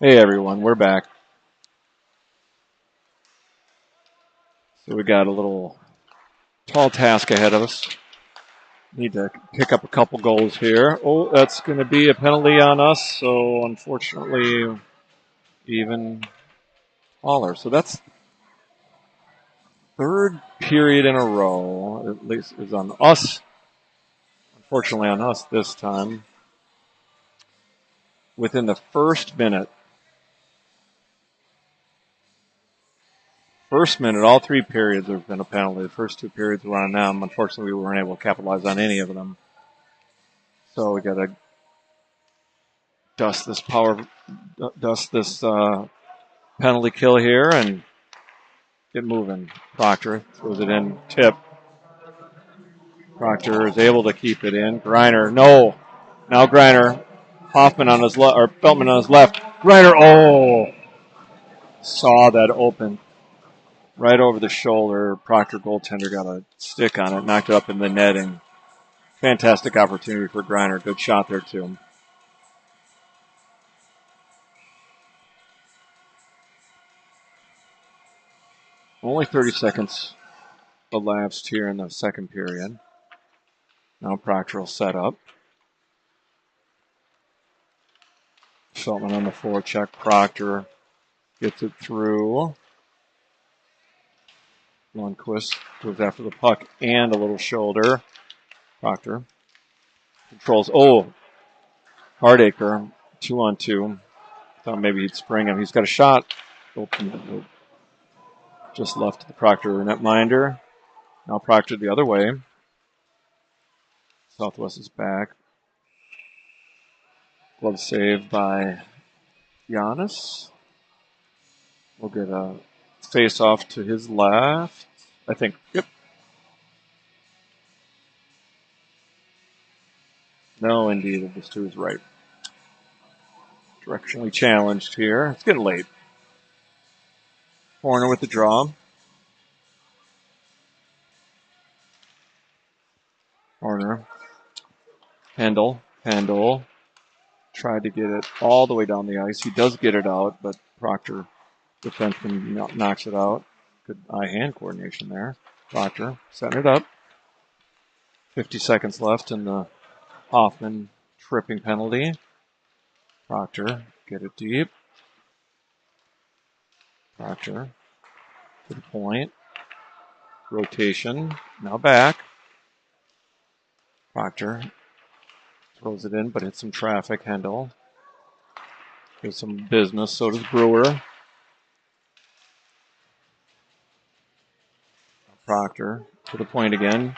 Hey everyone, we're back. So we got a little tall task ahead of us. Need to pick up a couple goals here. Oh, that's going to be a penalty on us. So unfortunately, even taller. So that's third period in a row. At least is on us. Unfortunately, on us this time. Within the first minute, all three periods have been a penalty. The first two periods were on them. Unfortunately, we weren't able to capitalize on any of them. So we got to dust this penalty kill here and get moving. Proctor throws it in, tip. Proctor is able to keep it in. Griner, no. Now Griner. Hoffman on his left, or Feltman on his left. Griner, oh! Saw that open. Right over the shoulder. Proctor goaltender got a stick on it, knocked it up in the netting. Fantastic opportunity for Griner. Good shot there, too. Only 30 seconds elapsed here in the second period. Now Proctor will set up. Feltman on the forecheck. Proctor gets it through. Lundqvist goes after the puck and a little shoulder. Proctor controls. Oh, Hardacre, 2-on-2. Thought maybe he'd spring him. He's got a shot. Open, just left the Proctor netminder. Now Proctor the other way. Southwest is back. Glove save by Giannis. We'll get a face off to his left. I think. Yep. No, indeed, it was to his right. Directionally challenged here. It's getting late. Horner with the draw. Horner. Pendle. Tried to get it all the way down the ice. He does get it out, but Proctor, defenseman, knocks it out. Good eye-hand coordination there. Proctor setting it up. 50 seconds left in the Hoffman tripping penalty. Proctor, get it deep. Proctor to the point. Rotation. Now back. Proctor throws it in, but hits some traffic. Hendel gives some business. So does Brewer. Proctor to the point again.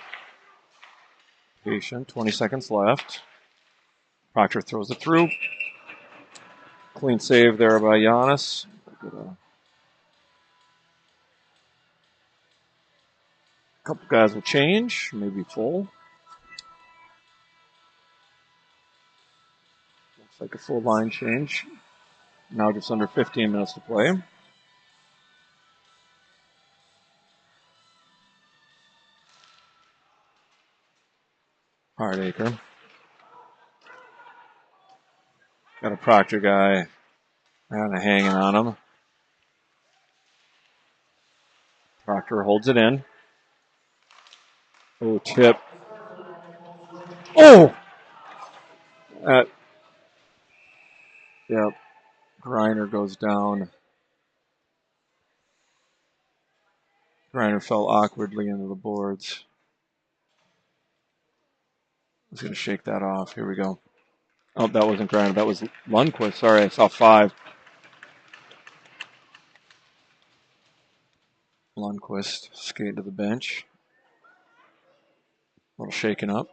Patient. 20 seconds left. Proctor throws it through. Clean save there by Giannis. A couple guys will change, maybe full. Looks like a full line change. Now just under 15 minutes to play. Hardacre. Got a Proctor guy kind of hanging on him. Proctor holds it in. Oh, tip. Oh! Yep. Griner goes down. Griner fell awkwardly into the boards. I was going to shake that off. Here we go. Oh, that wasn't Griner. That was Lundqvist. Sorry, I saw 5. Lundqvist skate to the bench. A little shaken up.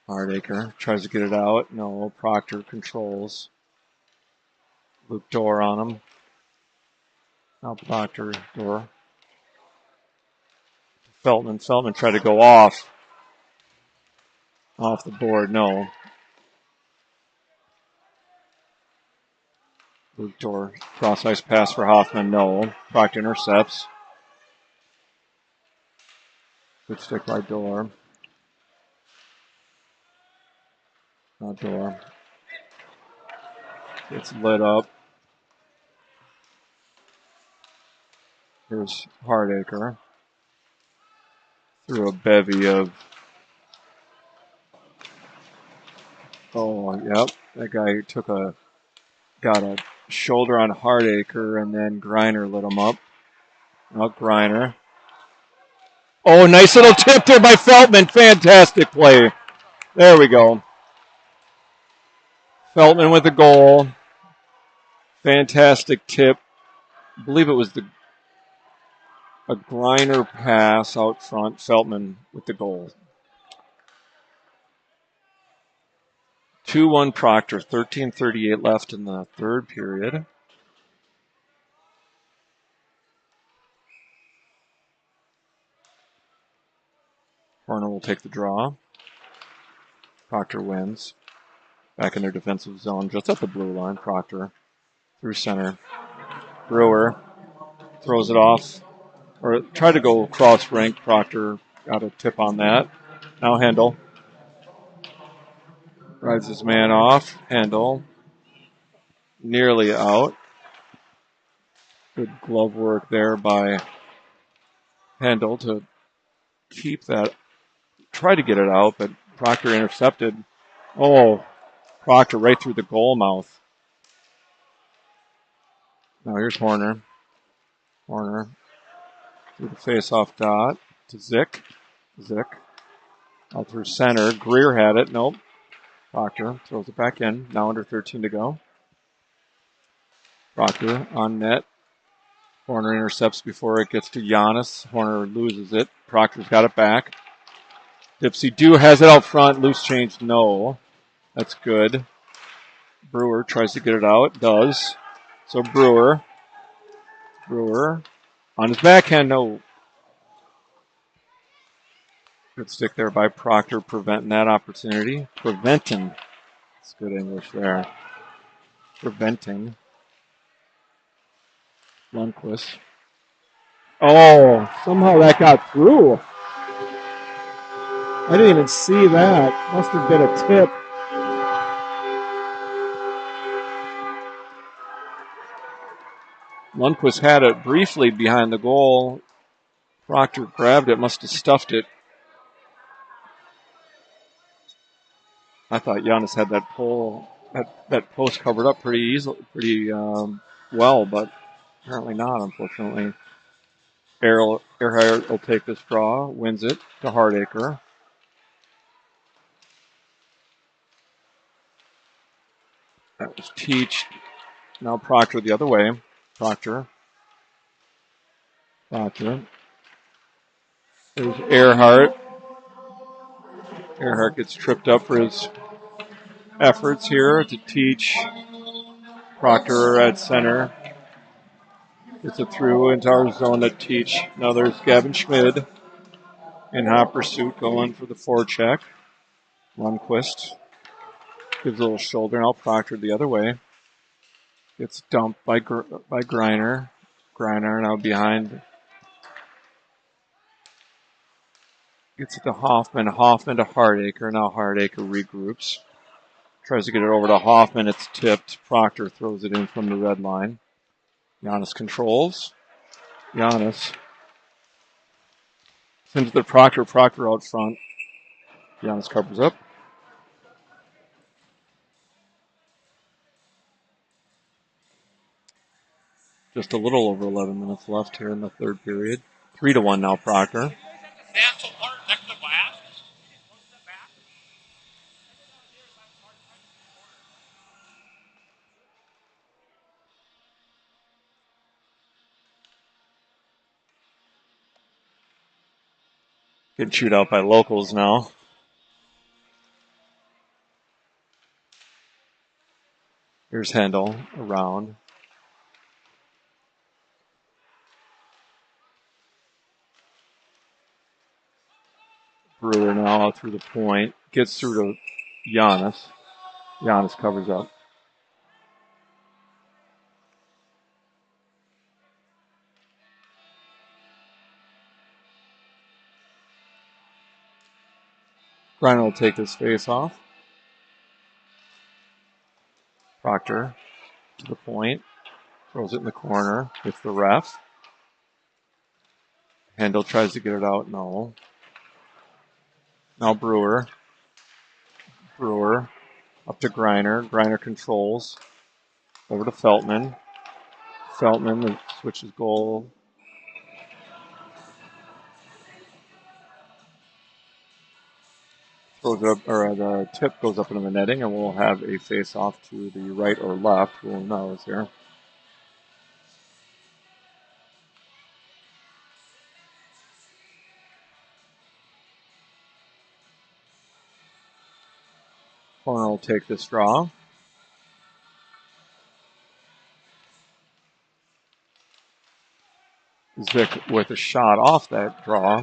Hardacre tries to get it out. No, Proctor controls. Luke Door on him. Now Proctor, Door. Feltman tried to go off the board. No. Proctor, cross-ice pass for Hoffman, no. Proctor intercepts. Good stick by Dorr. Not Dorr. It's lit up. Here's Hardacre. Through a bevy of... Oh, yep. That guy got a shoulder on Hardacre, and then Griner lit him up. Out Griner. Oh, nice little tip there by Feltman. Fantastic play. There we go. Feltman with the goal. Fantastic tip. I believe it was a Griner pass out front. Feltman with the goal. 2-1 Proctor. 13:38 left in the third period. Horner will take the draw. Proctor wins. Back in their defensive zone, just at the blue line. Proctor through center. Brewer throws it off, or tried to go cross rink. Proctor got a tip on that. Now Hendel rides his man off. Hendel nearly out. Good glove work there by Hendel to keep that. Try to get it out, but Proctor intercepted. Oh, Proctor right through the goal mouth. Now here's Horner. Horner through the face-off dot to Zick. Zick out through center. Greer had it. Nope. Proctor throws it back in. Now under 13 to go. Proctor on net. Horner intercepts before it gets to Giannis. Horner loses it. Proctor's got it back. Dipsy Do has it out front. Loose change, no. That's good. Brewer tries to get it out. Does. So Brewer on his backhand, no. Good stick there by Proctor, preventing that opportunity. Preventing. That's good English there. Preventing. Lundqvist. Oh, somehow that got through. I didn't even see that. Must have been a tip. Lundqvist had it briefly behind the goal. Proctor grabbed it, must have stuffed it. I thought Giannis had that that post covered up pretty well, but apparently not, unfortunately. Earhart will take this draw, wins it to Hardacre. That was Teach. Now Proctor the other way. Proctor. There's Earhart. Earhart gets tripped up for his efforts here to Teach. Proctor at center. Gets it through into our zone to Teach. Now there's Gavin Schmid in hot pursuit going for the forecheck. Lundqvist gives a little shoulder. Now Proctor the other way. Gets dumped by Griner. Griner now behind. Gets it to Hoffman. Hoffman to Hardacre. Now Hardacre regroups. Tries to get it over to Hoffman. It's tipped. Proctor throws it in from the red line. Giannis controls. Giannis sends it to Proctor. Proctor out front. Giannis covers up. Just a little over 11 minutes left here in the third period. 3-1 now, Proctor. Getting chewed out by locals now. Here's Hendel around. Brewer now out through the point. Gets through to Giannis. Giannis covers up. Griner will take this face off. Proctor to the point. Throws it in the corner with the ref. Handel tries to get it out. No. Now Brewer. Brewer up to Griner. Griner controls. Over to Feltman. Feltman switches goal. Throws it up, or the tip goes up into the netting, and we'll have a face-off to the right or left. Who knows here? Corner will take this draw. Zick with a shot off that draw.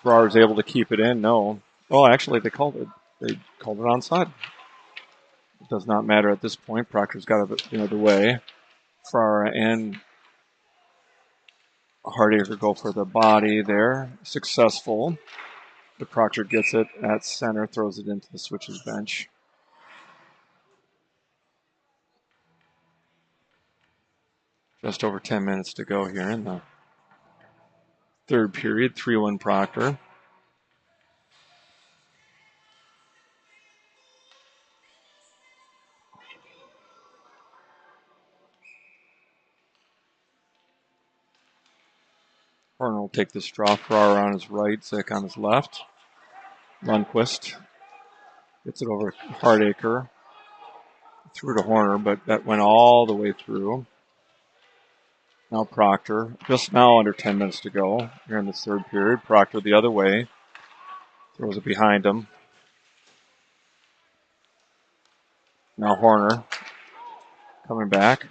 Farrar's able to keep it in. No. Oh, actually, they called it. They called it onside. It does not matter at this point. Proctor's got it the other way. Farrar and Hardacre go for the body there. Successful. The Proctor gets it at center, throws it into the switches bench. Just over 10 minutes to go here in the third period. 3-1 Proctor. Horner will take this draw. Farrar on his right, Zick on his left. Lundqvist gets it over Hardacre. Through to Horner, but that went all the way through. Now Proctor, just now under 10 minutes to go here in this third period. Proctor the other way, throws it behind him. Now Horner coming back,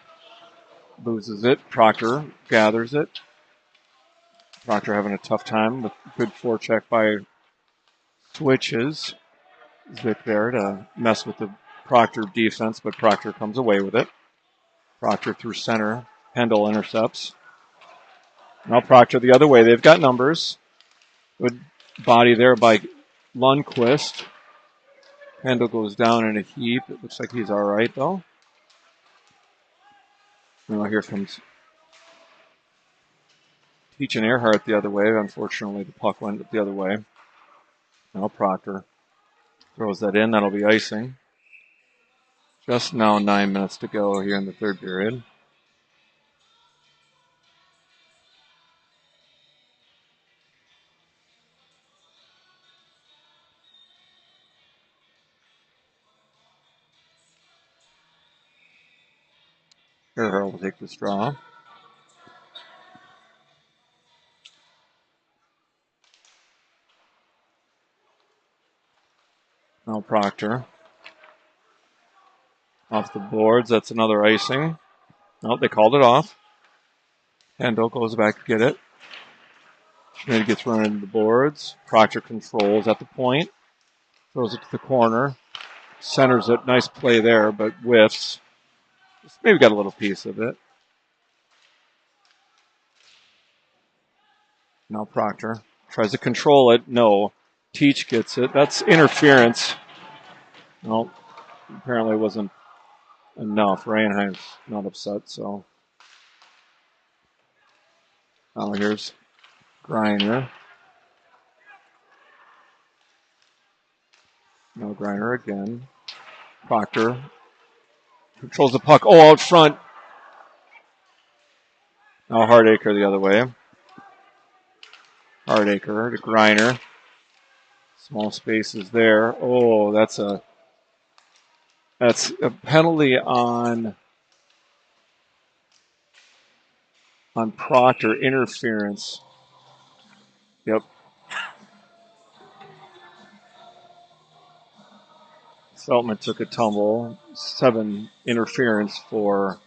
loses it. Proctor gathers it. Proctor having a tough time with good forecheck by switches. Zick there to mess with the Proctor defense, but Proctor comes away with it. Proctor through center. Hendel intercepts. Now Proctor the other way. They've got numbers. Good body there by Lundqvist. Hendel goes down in a heap. It looks like he's all right, though. Now here comes Teach and Earhart the other way. Unfortunately, the puck went the other way. Now Proctor throws that in. That'll be icing. Just now 9 minutes to go here in the third period. Earhart will take this draw. Now Proctor. Off the boards. That's another icing. Nope, they called it off. Hendel goes back to get it. Schmidt gets run into the boards. Proctor controls at the point. Throws it to the corner. Centers it. Nice play there, but whiffs. Just maybe got a little piece of it. Now Proctor tries to control it. No. Teach gets it. That's interference. No, apparently it wasn't enough. Reinheim's not upset, so. Now here's Griner. No Griner again. Proctor controls the puck. Oh, out front. Now Hardacre the other way. Hardacre to Griner. Small spaces there. Oh, that's a penalty on Proctor. Interference. Yep. Feltman took a tumble. 7 interference for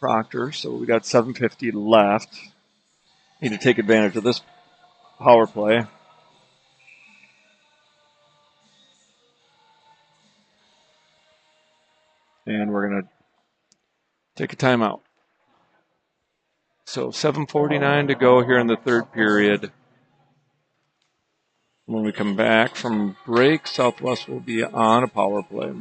Proctor. So we got 7:50 left. Need to take advantage of this power play. And we're going to take a timeout. So 7:49 to go here in the third period. When we come back from break, Southwest will be on a power play.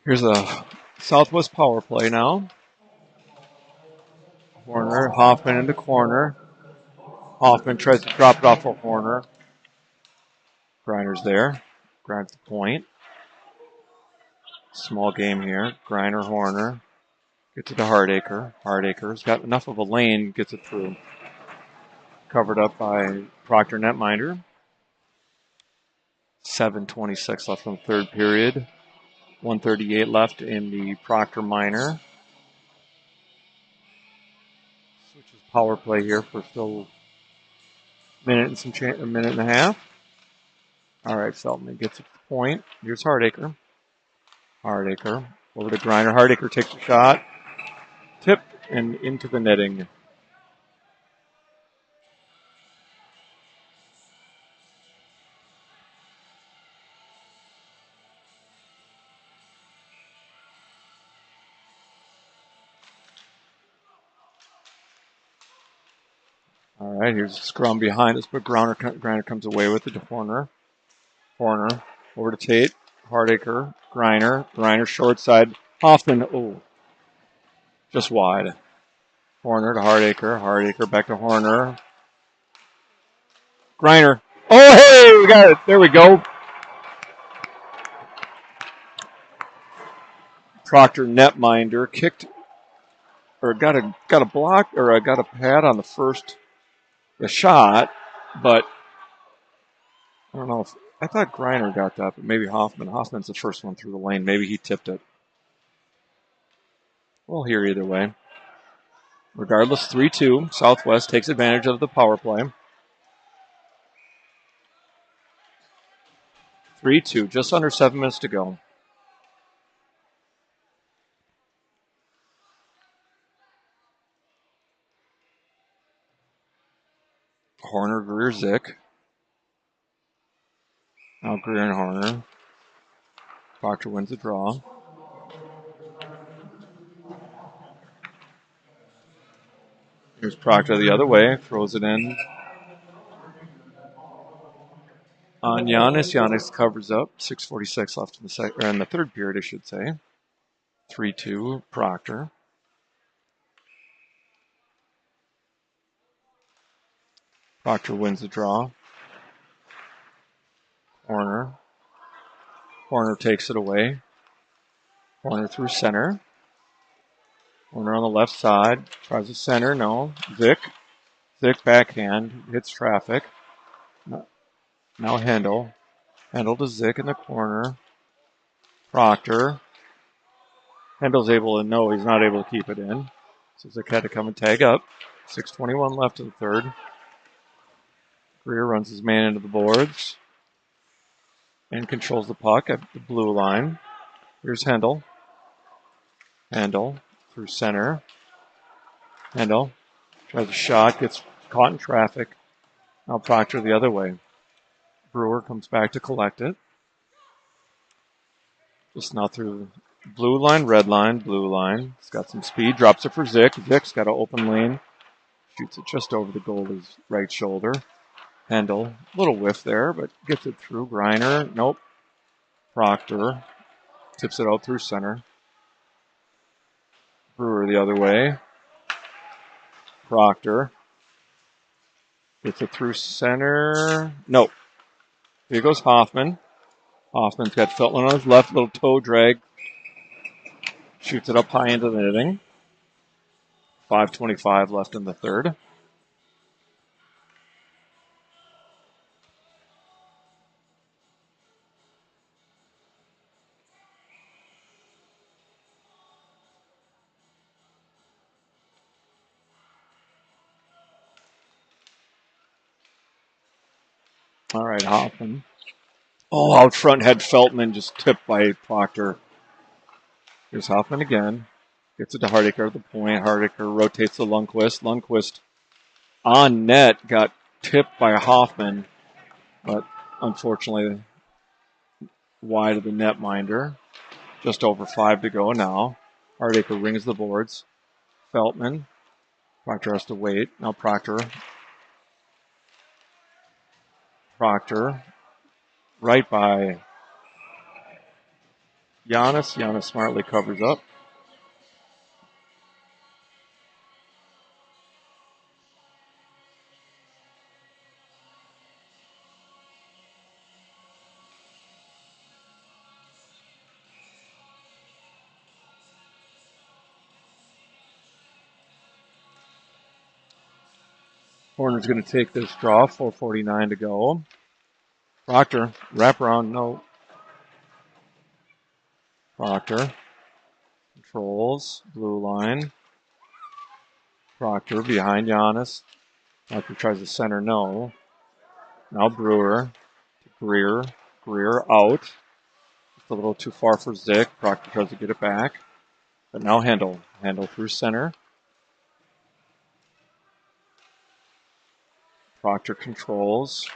Here's a Southwest power play now. Horner, Hoffman in the corner. Hoffman tries to drop it off for Horner. Griner's there. Grabs the point. Small game here. Griner, Horner. Gets it to Hardacre. Hardacre's got enough of a lane, gets it through. Covered up by Proctor netminder. 7:26 left in the third period. 1:38 left in the Proctor minor. Switches power play here for still a minute and a half. All right, Seltman gets it to the point. Here's Hardacre. Hardacre over to Griner. Hardacre takes the shot. Tip and into the netting. All right, here's a scrum behind us, but Griner comes away with it to Horner. Horner over to Tate. Hardacre. Griner. Griner short side. Hoffman. Oh, just wide. Horner to Hardacre. Hardacre back to Horner. Griner. Oh, hey, we got it. There we go. Proctor netminder kicked or got a block or got a pad on the shot, but I don't know if I thought Griner got that, but maybe Hoffman. Hoffman's the first one through the lane. Maybe he tipped it. We'll hear either way. Regardless, 3-2. Southwest takes advantage of the power play. 3-2, just under 7 minutes to go. Horner, Greer, Zick. Now Greer and Horner. Proctor wins the draw. Here's Proctor the other way, throws it in on Giannis. Giannis covers up. 6:46 left in the third period, I should say. 3-2, Proctor. Proctor wins the draw. Horner. Horner takes it away. Horner through center. Horner on the left side. Tries the center. No. Zick. Zick backhand. Hits traffic. Now Hendel. Hendel to Zick in the corner. Proctor. Hendel's able to know he's not able to keep it in. So Zick had to come and tag up. 6:21 left in the third. Greer runs his man into the boards and controls the puck at the blue line. Here's Hendel. Hendel through center. Hendel tries a shot, gets caught in traffic. Now Proctor the other way. Brewer comes back to collect it. Just now through blue line, red line, blue line. He's got some speed, drops it for Zick. Zick's got an open lane. Shoots it just over the goalie's right shoulder. Hendel, little whiff there, but gets it through. Griner, nope. Proctor tips it out through center. Brewer the other way. Proctor gets it through center. Nope. Here goes Hoffman. Hoffman's got Feltman on his left, little toe drag. Shoots it up high into the netting. 5:25 left in the third. All right, Hoffman. Oh, out front had Feltman just tipped by Proctor. Here's Hoffman again. Gets it to Hardacre at the point. Hardacre rotates to Lundqvist. Lundqvist on net got tipped by Hoffman, but unfortunately wide of the netminder. Just over 5 to go now. Hardacre rings the boards. Feltman. Proctor has to wait. Now Proctor. Proctor. Right by Giannis. Giannis smartly covers up. Horner's going to take this draw. 4:49 to go. Proctor. Wraparound. No. Proctor. Controls. Blue line. Proctor behind Giannis. Proctor tries to center. No. Now Brewer. Greer. Greer out. Just a little too far for Zick. Proctor tries to get it back. But now Hendel. Hendel through center. Proctor controls.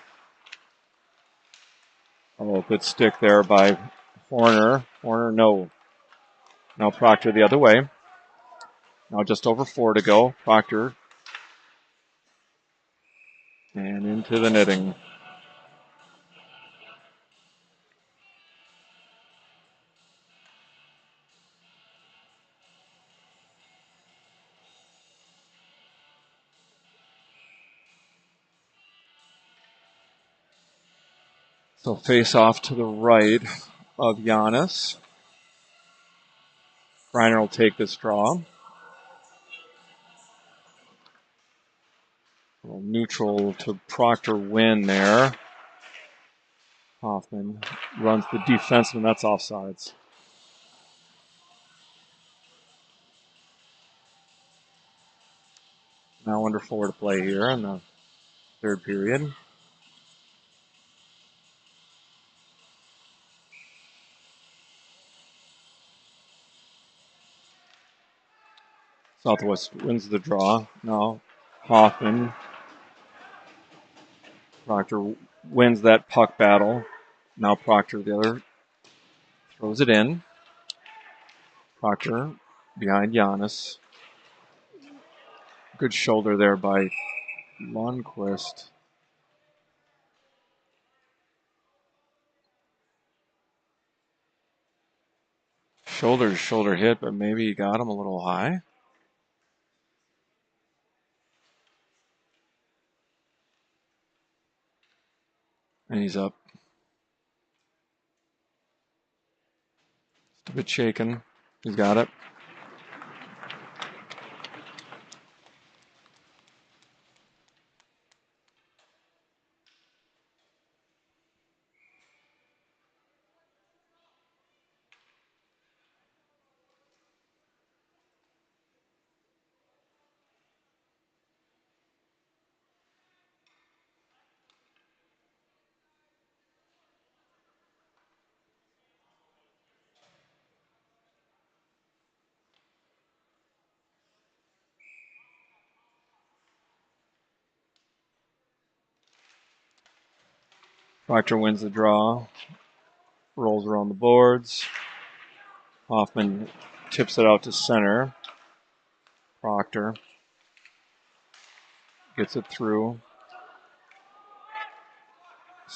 Oh, good stick there by Horner. Horner, no. Now Proctor the other way. Now just over 4 to go. Proctor. And into the netting. So face off to the right of Giannis. Griner will take this draw. A little neutral to Proctor win there. Hoffman runs the defenseman. That's offsides. Now under 4 to play here in the third period. Southwest wins the draw. Now Hoffman. Proctor wins that puck battle. Now Proctor the other throws it in. Proctor behind Giannis. Good shoulder there by Lundqvist. Shoulder hit, but maybe he got him a little high. And he's up. Just a bit shaken. He's got it. Proctor wins the draw. Rolls around the boards. Hoffman tips it out to center. Proctor gets it through.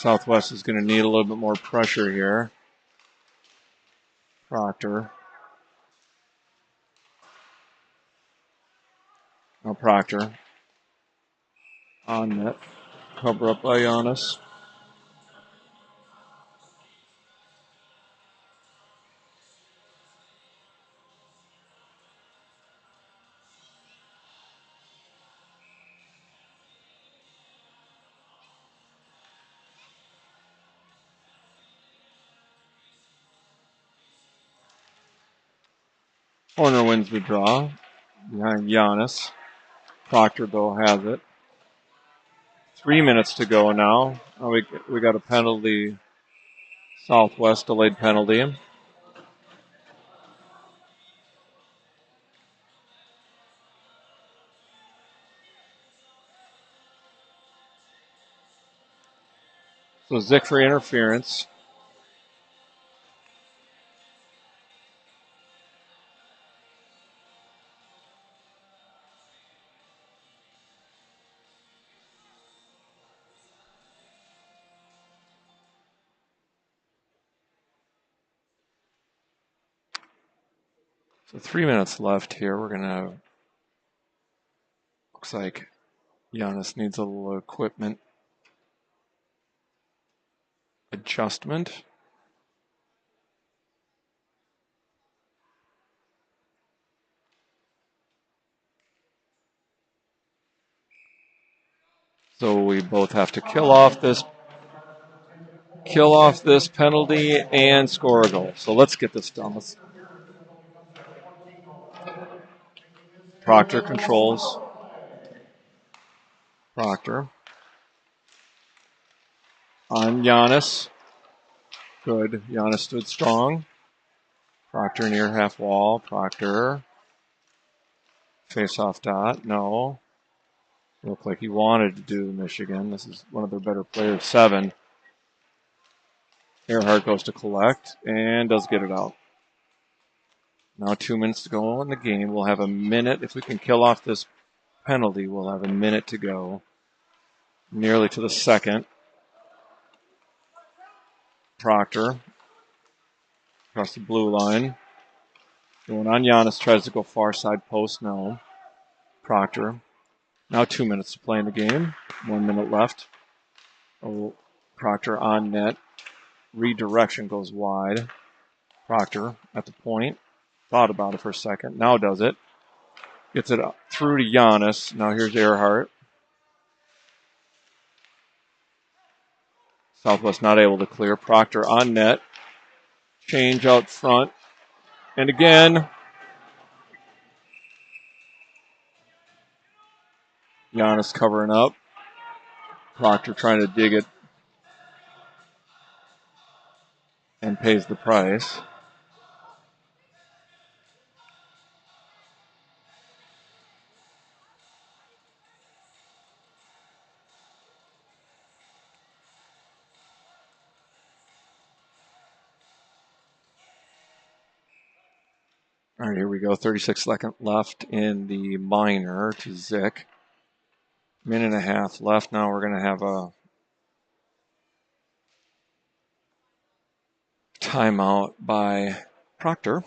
Southwest is going to need a little bit more pressure here. Proctor. Now Proctor. On net. Cover up by Giannis. Corner wins the draw behind Giannis. Proctor, though, has it. 3 minutes to go now. We got a penalty. Southwest delayed penalty. So Zick for interference. So 3 minutes left here. We're going to. Looks like Giannis needs a little equipment adjustment. So we both have to kill off this penalty and score a goal. So let's get this done. Proctor controls. Proctor. On Giannis. Good. Giannis stood strong. Proctor near half wall. Proctor. Face off dot. No. Looked like he wanted to do Michigan. This is one of their better players. 7. Earhart goes to collect and does get it out. Now 2 minutes to go in the game. We'll have a minute. If we can kill off this penalty, we'll have a minute to go. Nearly to the second. Proctor across the blue line. Going on Giannis, tries to go far side post. No. Proctor. Now 2 minutes to play in the game. 1 minute left. Oh, Proctor on net. Redirection goes wide. Proctor at the point. Thought about it for a second. Now does it. Gets it through to Giannis. Now here's Earhart. Southwest not able to clear. Proctor on net. Change out front. And again, Giannis covering up. Proctor trying to dig it and pays the price. All right, here we go. 36-second left in the minor to Zick. Minute and a half left. Now we're going to have a timeout by Proctor.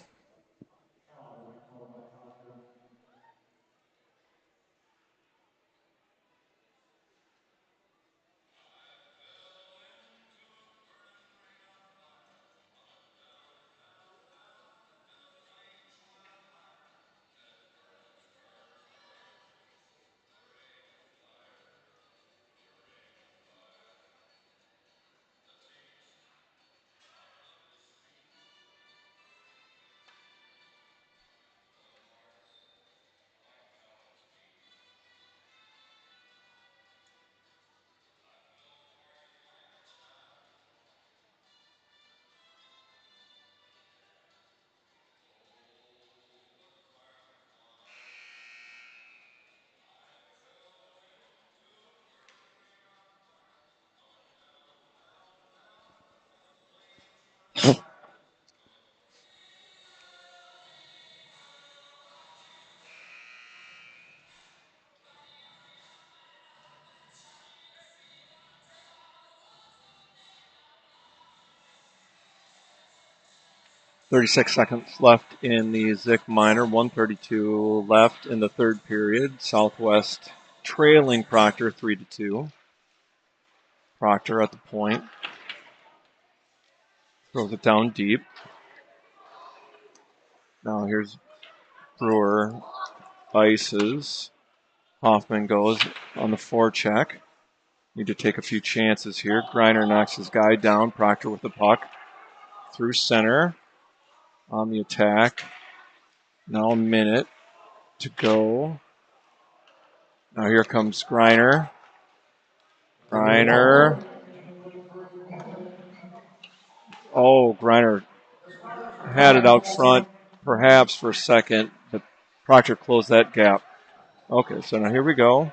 36 seconds left in the Zick Minor. 1:32 left in the third period. Southwest trailing Proctor 3-2. Proctor at the point. Throws it down deep. Now here's Brewer. Ices. Hoffman goes on the forecheck. Need to take a few chances here. Griner knocks his guy down. Proctor with the puck. Through center. On the attack. Now a minute to go. Now here comes Griner. Griner. Oh, Griner had it out front perhaps for a second, but Proctor closed that gap. Okay, so now here we go.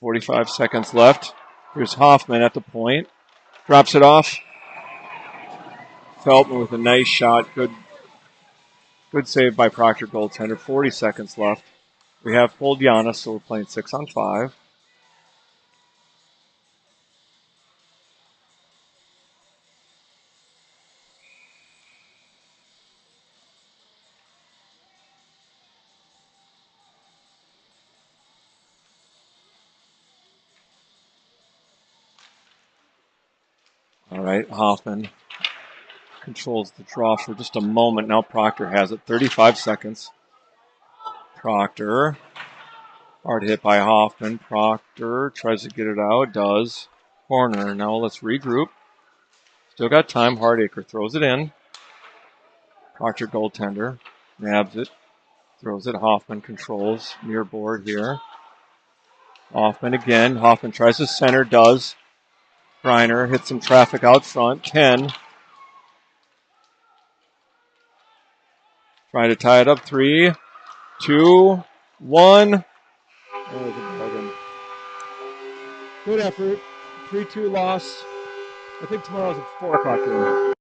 45 seconds left. Here's Hoffman at the point. Drops it off. Feltman with a nice shot. Good save by Proctor goaltender. 40 seconds left. We have pulled Giannis, so we're playing 6-on-5. All right, Hoffman controls the draw for just a moment. Now Proctor has it. 35 seconds. Proctor. Hard hit by Hoffman. Proctor tries to get it out. Does. Corner. Now let's regroup. Still got time. Hardacre throws it in. Proctor goaltender. Nabs it. Throws it. Hoffman controls. Near board here. Hoffman again. Hoffman tries to center. Does. Griner hits some traffic out front. 10. Trying to tie it up. 3, 2, 1. Oh, good effort. 3-2 loss. I think tomorrow's a 4 o'clock game.